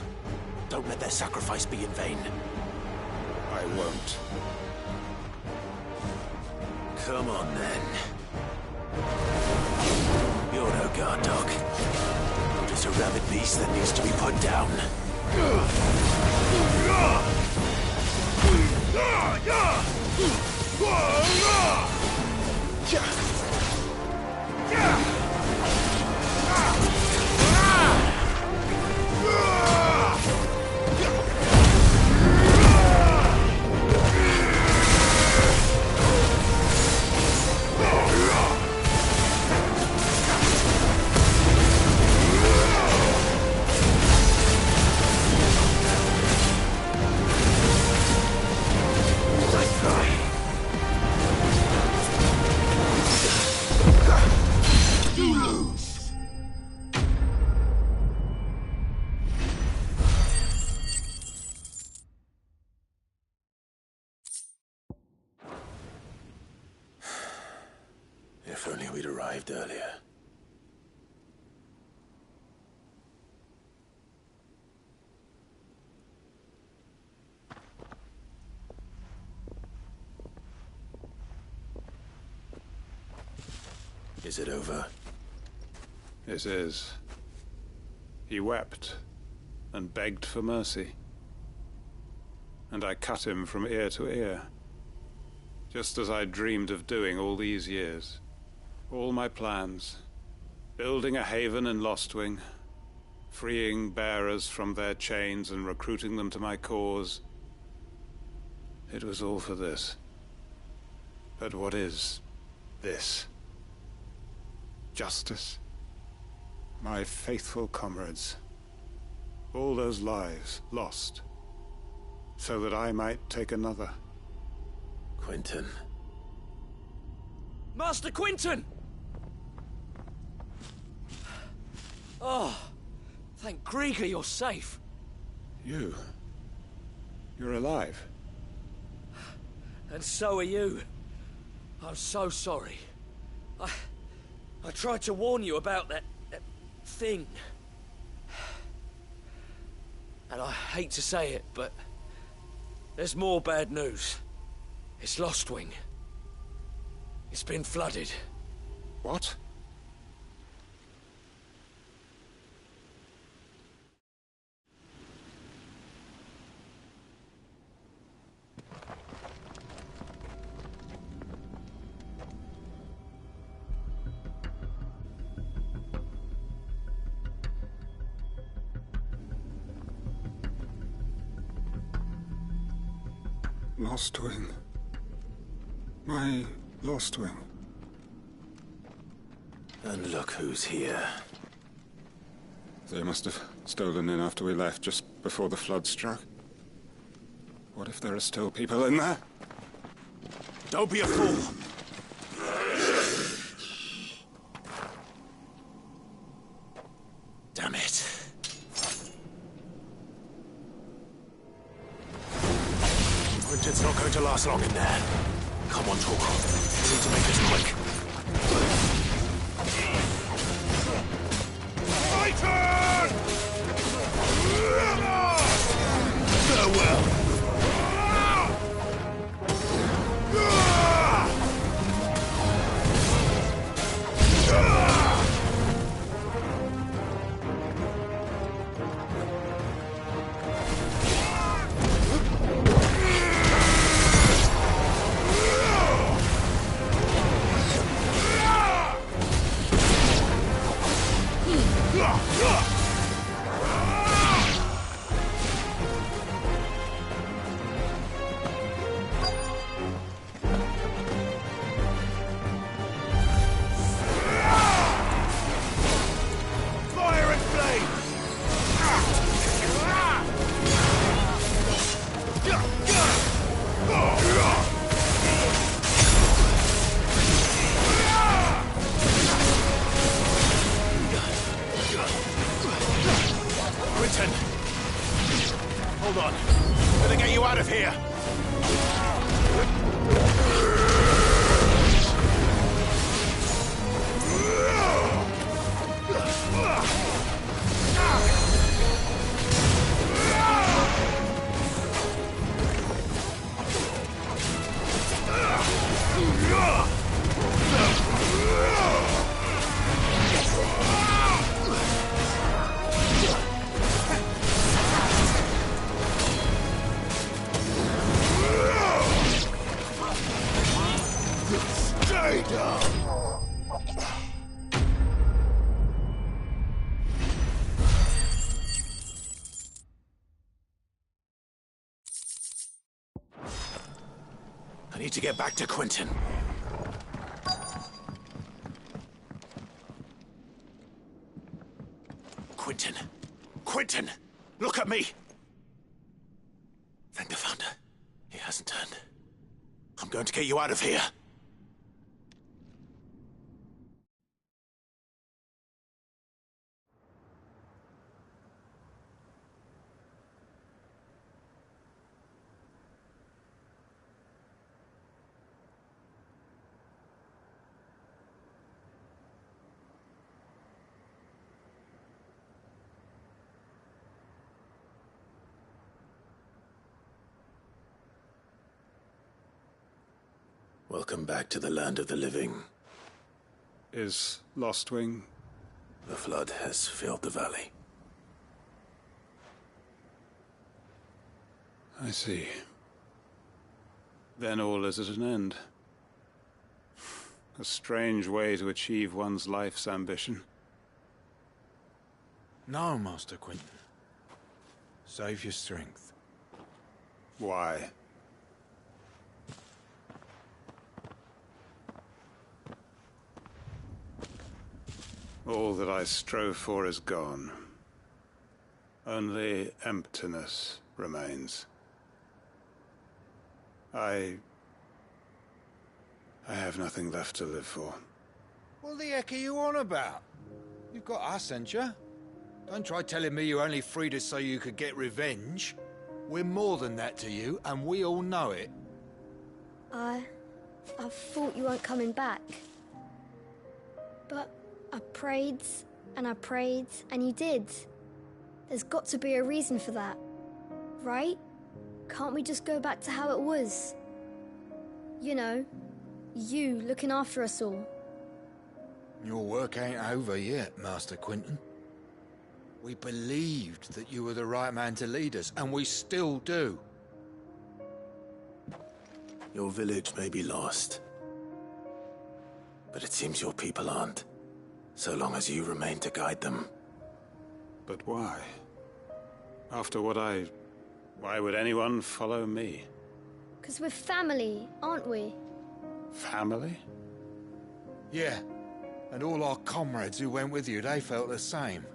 Don't let their sacrifice be in vain. I won't. Come on, then. You're no guard dog. You're just a rabid beast that needs to be put down. arrived earlier. Is it over? It is. He wept and begged for mercy. And I cut him from ear to ear, just as I dreamed of doing all these years. All my plans, building a haven in Lostwing, freeing bearers from their chains and recruiting them to my cause. It was all for this. But what is this? Justice? My faithful comrades. All those lives lost, so that I might take another. Quentin. Master Quentin! Oh, thank Grieger you're safe. You're alive. And so are you. I'm so sorry. I tried to warn you about that thing. And I hate to say it, but there's more bad news. It's Lostwing. It's been flooded. What? Lostwing. My Lostwing. And look who's here. They must have stolen in after we left, just before the flood struck. What if there are still people in there? Don't be a fool! Damn it. Quentin's not going to last long in there. Come on, talk. We need to make this quick. Titan! Farewell! Hold on. Better get you out of here. Stay down! I need to get back to Quentin. Quentin! Quentin! Look at me! Thank the Founder. He hasn't turned. I'm going to get you out of here. Welcome back to the land of the living. Is Lostwing? The flood has filled the valley. I see. Then all is at an end. A strange way to achieve one's life's ambition. No, Master Quentin. Save your strength. Why? All that I strove for is gone. Only emptiness remains. I have nothing left to live for. What the heck are you on about? You've got us, ain't you? Don't try telling me you only freed us so you could get revenge. We're more than that to you, and we all know it. I thought you weren't coming back. But I prayed, and you did. There's got to be a reason for that, right? Can't we just go back to how it was? You know, you looking after us all. Your work ain't over yet, Master Quentin. We believed that you were the right man to lead us, and we still do. Your village may be lost, but it seems your people aren't, so long as you remain to guide them. But why? After what why would anyone follow me? 'Cause we're family, aren't we? Family? Yeah, and all our comrades who went with you, they felt the same.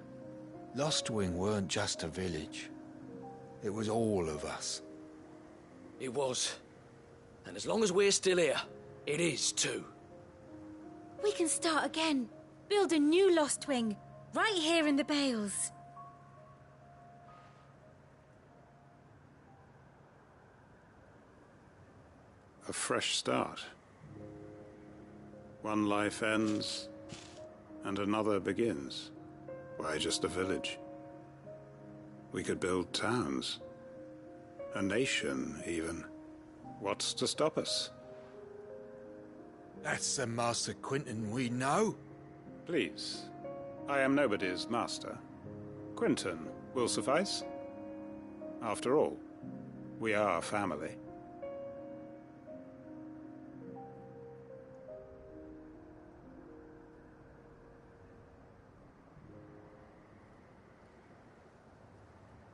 Lostwing weren't just a village. It was all of us. It was. And as long as we're still here, it is too. We can start again. Build a new Lostwing, right here in the Bales. A fresh start. One life ends, and another begins. Why just a village? We could build towns. A nation, even. What's to stop us? That's the Master Quentin we know. Please. I am nobody's master. Quentin will suffice. After all, we are family.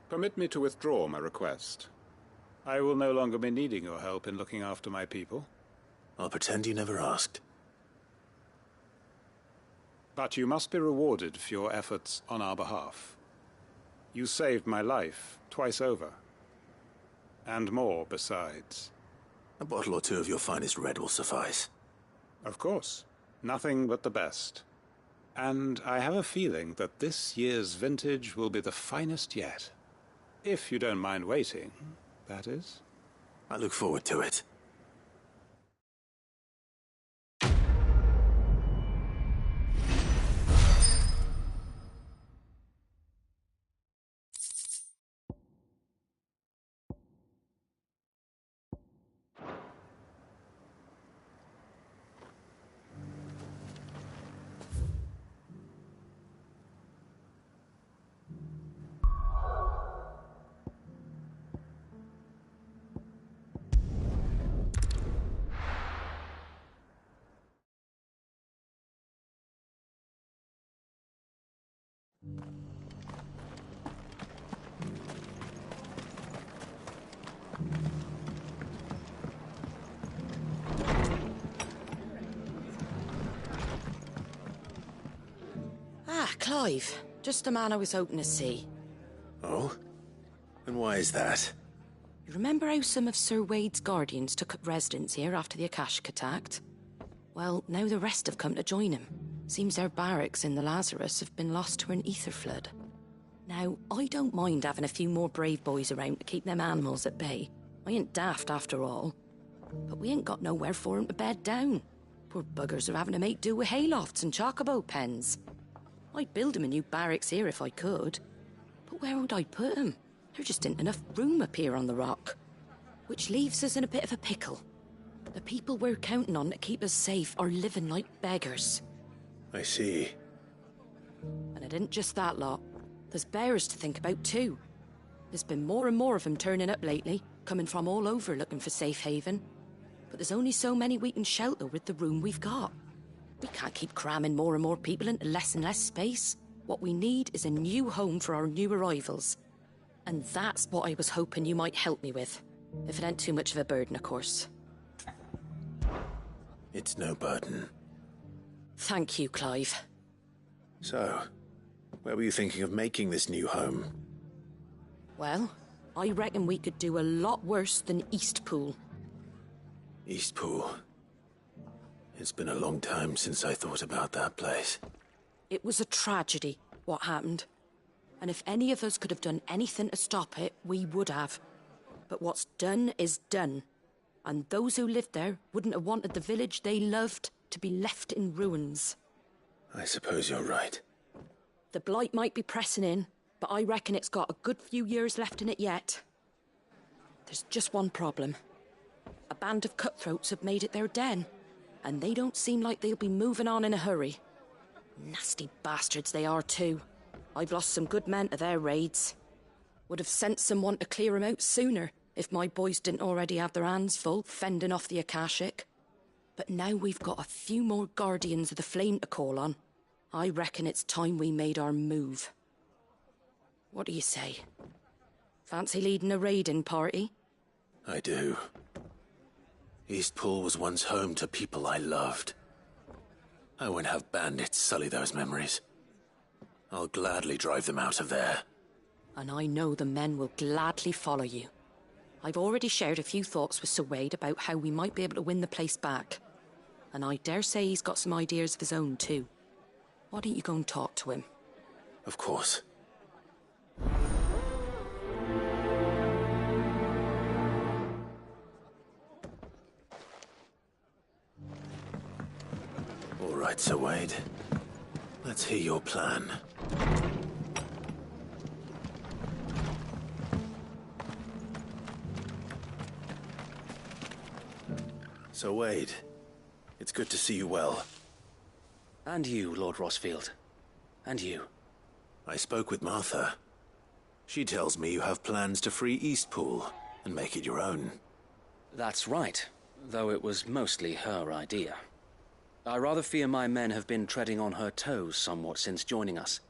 Permit me to withdraw my request. I will no longer be needing your help in looking after my people. I'll pretend you never asked. But you must be rewarded for your efforts on our behalf. You saved my life twice over. And more besides. A bottle or two of your finest red will suffice. Of course. Nothing but the best. And I have a feeling that this year's vintage will be the finest yet. If you don't mind waiting, that is. I look forward to it. Clive, just the man I was hoping to see. Oh? And why is that? You remember how some of Sir Wade's guardians took up residence here after the Akashic attacked? Well, now the rest have come to join him. Seems their barracks in the Lazarus have been lost to an ether flood. Now, I don't mind having a few more brave boys around to keep them animals at bay. I ain't daft after all. But we ain't got nowhere for 'em to bed down. Poor buggers are having to make do with haylofts and chocobo pens. I'd build 'em a new barracks here if I could. But where would I put 'em? There just ain't enough room up here on the rock. Which leaves us in a bit of a pickle. The people we're counting on to keep us safe are living like beggars. I see. And it isn't just that lot. There's bearers to think about too. There's been more and more of them turning up lately, coming from all over looking for safe haven. But there's only so many we can shelter with the room we've got. We can't keep cramming more and more people into less and less space. What we need is a new home for our new arrivals. And that's what I was hoping you might help me with. If it ain't too much of a burden, of course. It's no burden. Thank you, Clive. So, where were you thinking of making this new home? Well, I reckon we could do a lot worse than Eastpool. Eastpool. It's been a long time since I thought about that place. It was a tragedy, what happened. And if any of us could have done anything to stop it, we would have. But what's done is done. And those who lived there wouldn't have wanted the village they loved to be left in ruins. I suppose you're right. The blight might be pressing in, but I reckon it's got a good few years left in it yet. There's just one problem. A band of cutthroats have made it their den, and they don't seem like they'll be moving on in a hurry. Nasty bastards they are too. I've lost some good men to their raids. Would have sent someone to clear 'em out sooner if my boys didn't already have their hands full fending off the Akashic. But now we've got a few more Guardians of the Flame to call on. I reckon it's time we made our move. What do you say? Fancy leading a raiding party? I do. Eastpool was once home to people I loved. I won't have bandits sully those memories. I'll gladly drive them out of there. And I know the men will gladly follow you. I've already shared a few thoughts with Sir Wade about how we might be able to win the place back. And I dare say he's got some ideas of his own too. Why don't you go and talk to him? Of course. All right, Sir Wade. Let's hear your plan. Sir Wade, it's good to see you well. And you, Lord Rossfield. And you. I spoke with Martha. She tells me you have plans to free Eastpool and make it your own. That's right, though it was mostly her idea. I rather fear my men have been treading on her toes somewhat since joining us,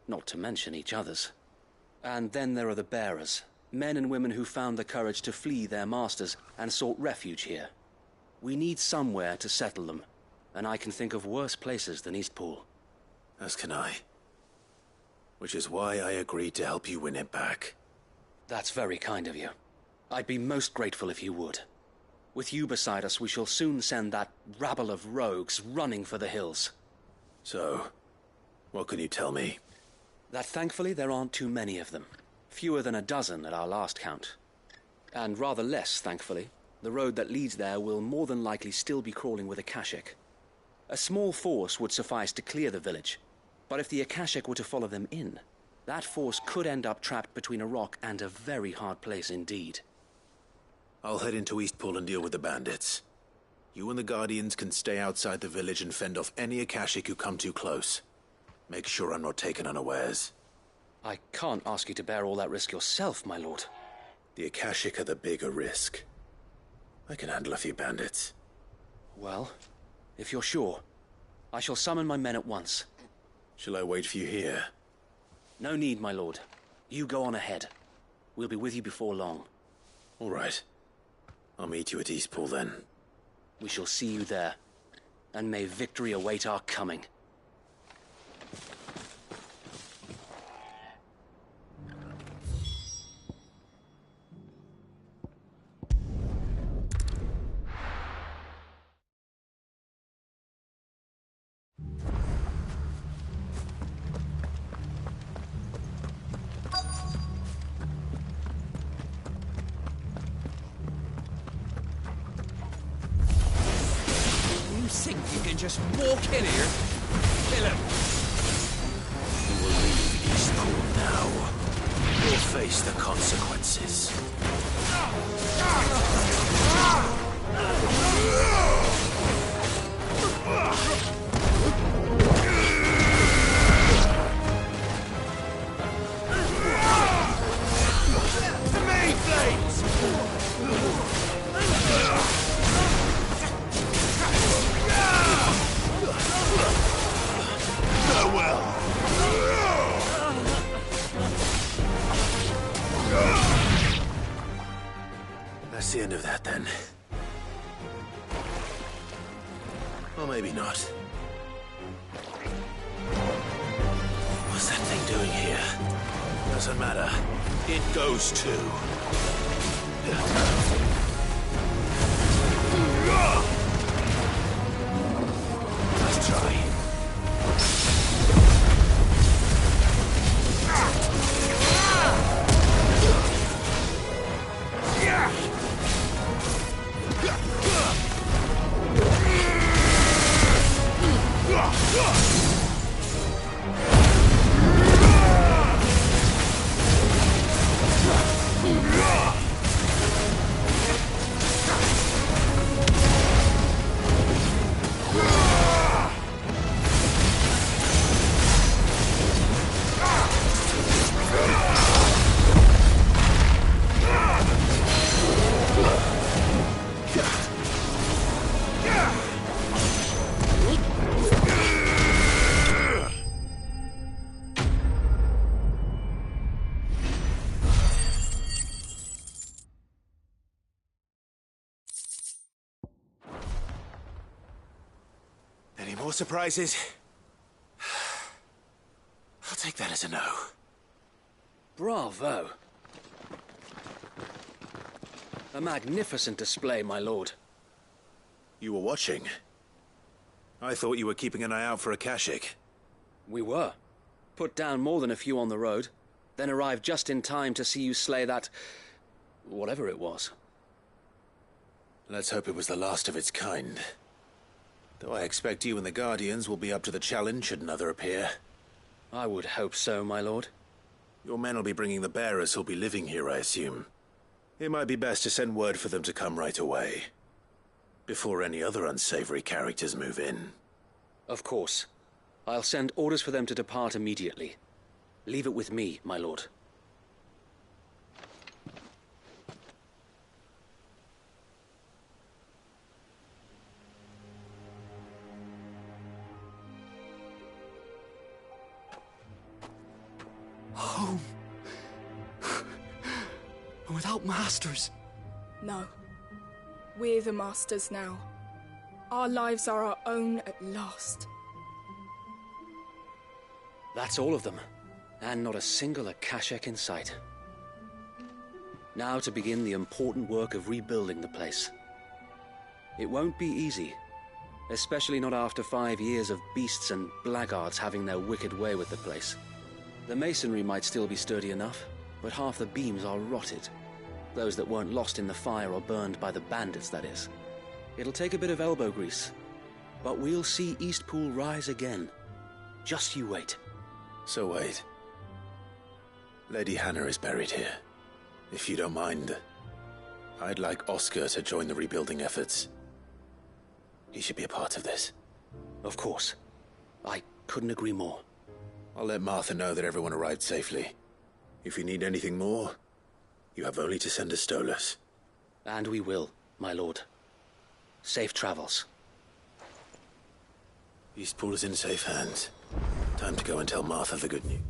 not to mention each other's. And then there are the bearers, men and women who found the courage to flee their masters and sought refuge here. We need somewhere to settle them, and I can think of worse places than Eastpool. As can I. Which is why I agreed to help you win it back. That's very kind of you. I'd be most grateful if you would. With you beside us, we shall soon send that rabble of rogues running for the hills. So, what can you tell me? That thankfully there aren't too many of them. Fewer than a dozen at our last count. And rather less, thankfully. The road that leads there will more than likely still be crawling with Akashic. A small force would suffice to clear the village, but if the Akashic were to follow them in, that force could end up trapped between a rock and a very hard place indeed. I'll head into Eastpool and deal with the bandits. You and the Guardians can stay outside the village and fend off any Akashic who come too close. Make sure I'm not taken unawares. I can't ask you to bear all that risk yourself, my lord. The Akashic are the bigger risk. I can handle a few bandits. Well, if you're sure, I shall summon my men at once. Shall I wait for you here? No need, my lord. You go on ahead. We'll be with you before long. All right. I'll meet you at Eastpool then. We shall see you there. And may victory await our coming. You think you can just walk in here? Kill him! You will leave Eastpool now. You'll face the consequences. That's the end of that, then. Or maybe not. What's that thing doing here? Doesn't matter. It goes too. Let's try. Any more surprises? I'll take that as a no. Bravo. A magnificent display, my lord. You were watching? I thought you were keeping an eye out for a Kashik. We were. Put down more than a few on the road, then arrived just in time to see you slay that... whatever it was. Let's hope it was the last of its kind. Though I expect you and the Guardians will be up to the challenge should another appear. I would hope so, my lord. Your men will be bringing the bearers who'll be living here, I assume. It might be best to send word for them to come right away, before any other unsavory characters move in. Of course. I'll send orders for them to depart immediately. Leave it with me, my lord. Home. Without masters. No. We're the masters now. Our lives are our own at last. That's all of them. And not a single Akashek in sight. Now to begin the important work of rebuilding the place. It won't be easy. Especially not after 5 years of beasts and blackguards having their wicked way with the place. The masonry might still be sturdy enough, but half the beams are rotted. Those that weren't lost in the fire or burned by the bandits, that is. It'll take a bit of elbow grease, but we'll see Eastpool rise again. Just you wait. So wait. Lady Hannah is buried here. If you don't mind, I'd like Oscar to join the rebuilding efforts. He should be a part of this. Of course. I couldn't agree more. I'll let Martha know that everyone arrived safely. If you need anything more, you have only to send a Stolas. And we will, my lord. Safe travels. Eastpool is in safe hands. Time to go and tell Martha the good news.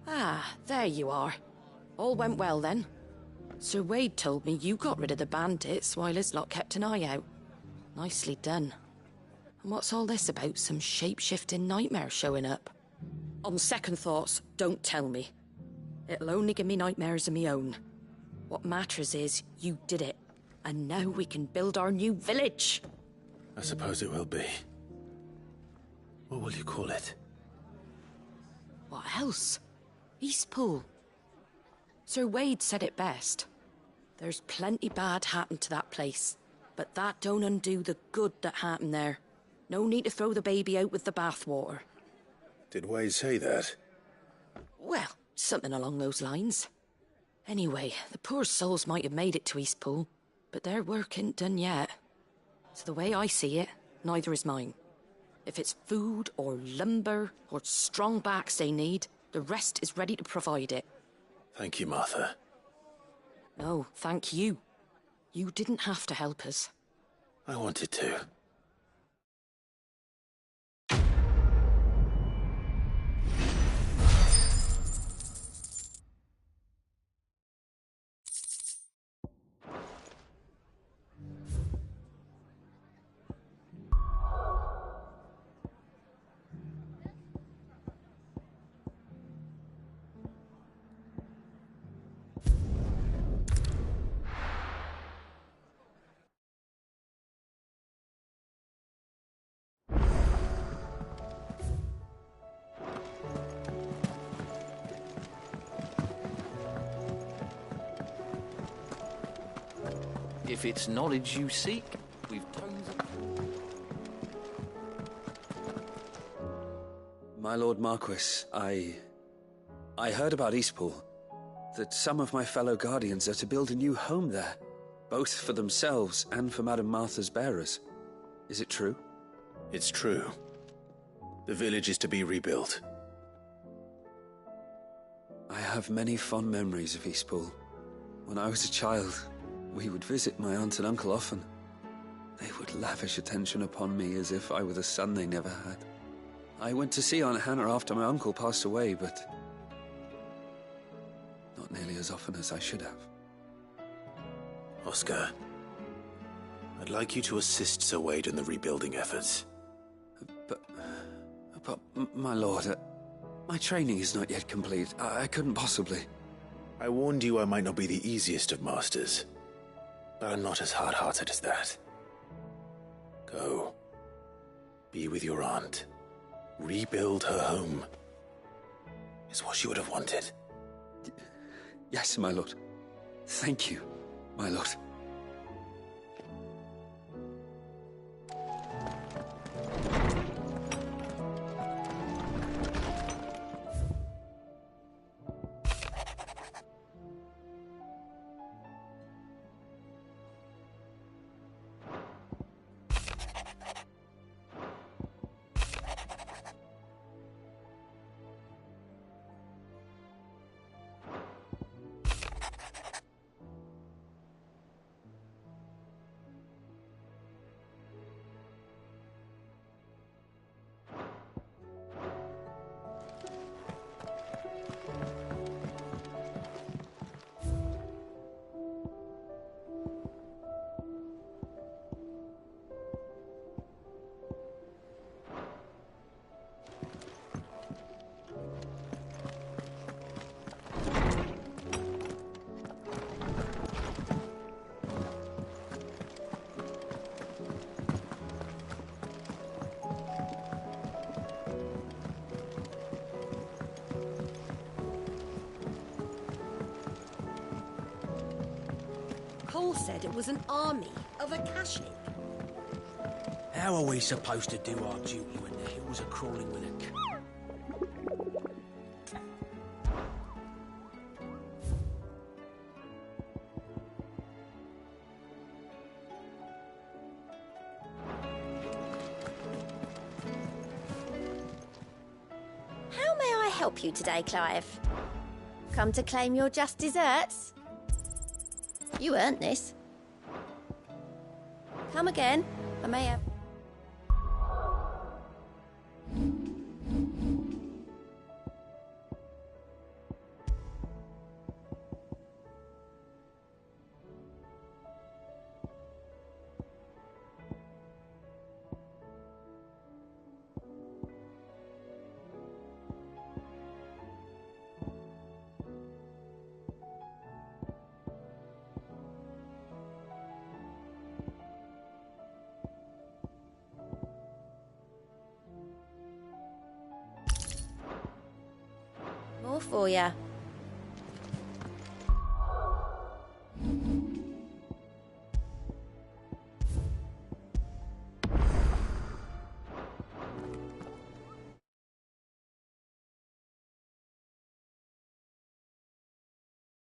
Ah, there you are. All went well then. Sir Wade told me you got rid of the bandits while his lot kept an eye out. Nicely done. And what's all this about some shape-shifting nightmare showing up? On second thoughts, don't tell me. It'll only give me nightmares of me own. What matters is you did it. And now we can build our new village. I suppose it will be. What will you call it? What else? Eastpool. Sir Wade said it best. There's plenty bad happened to that place, but that don't undo the good that happened there. No need to throw the baby out with the bathwater. Did Wade say that? Well, something along those lines. Anyway, the poor souls might have made it to Eastpool, but their work ain't done yet. So the way I see it, neither is mine. If it's food or lumber or strong backs they need, The rest is ready to provide it. Thank you, Martha. No, thank you. You didn't have to help us. I wanted to. If it's knowledge you seek, we've tons of... My Lord Marquis, I heard about Eastpool. That some of my fellow Guardians are to build a new home there, both for themselves and for Madame Martha's bearers. Is it true? It's true. The village is to be rebuilt. I have many fond memories of Eastpool. When I was a child, we would visit my aunt and uncle often. They would lavish attention upon me as if I were the son they never had. I went to see Aunt Hannah after my uncle passed away, but not nearly as often as I should have. Oscar, I'd like you to assist Sir Wade in the rebuilding efforts. But my lord, my training is not yet complete. I couldn't possibly. I warned you I might not be the easiest of masters, but I'm not as hard-hearted as that. Go. Be with your aunt. Rebuild her home. Is what she would have wanted. Yes, my lord. Thank you, my lord. Cole said it was an army of Akashic. How are we supposed to do our duty when the hills are crawling with it? How may I help you today, Clive? Come to claim your just desserts? You earned this. Come again. I may have... More for ya.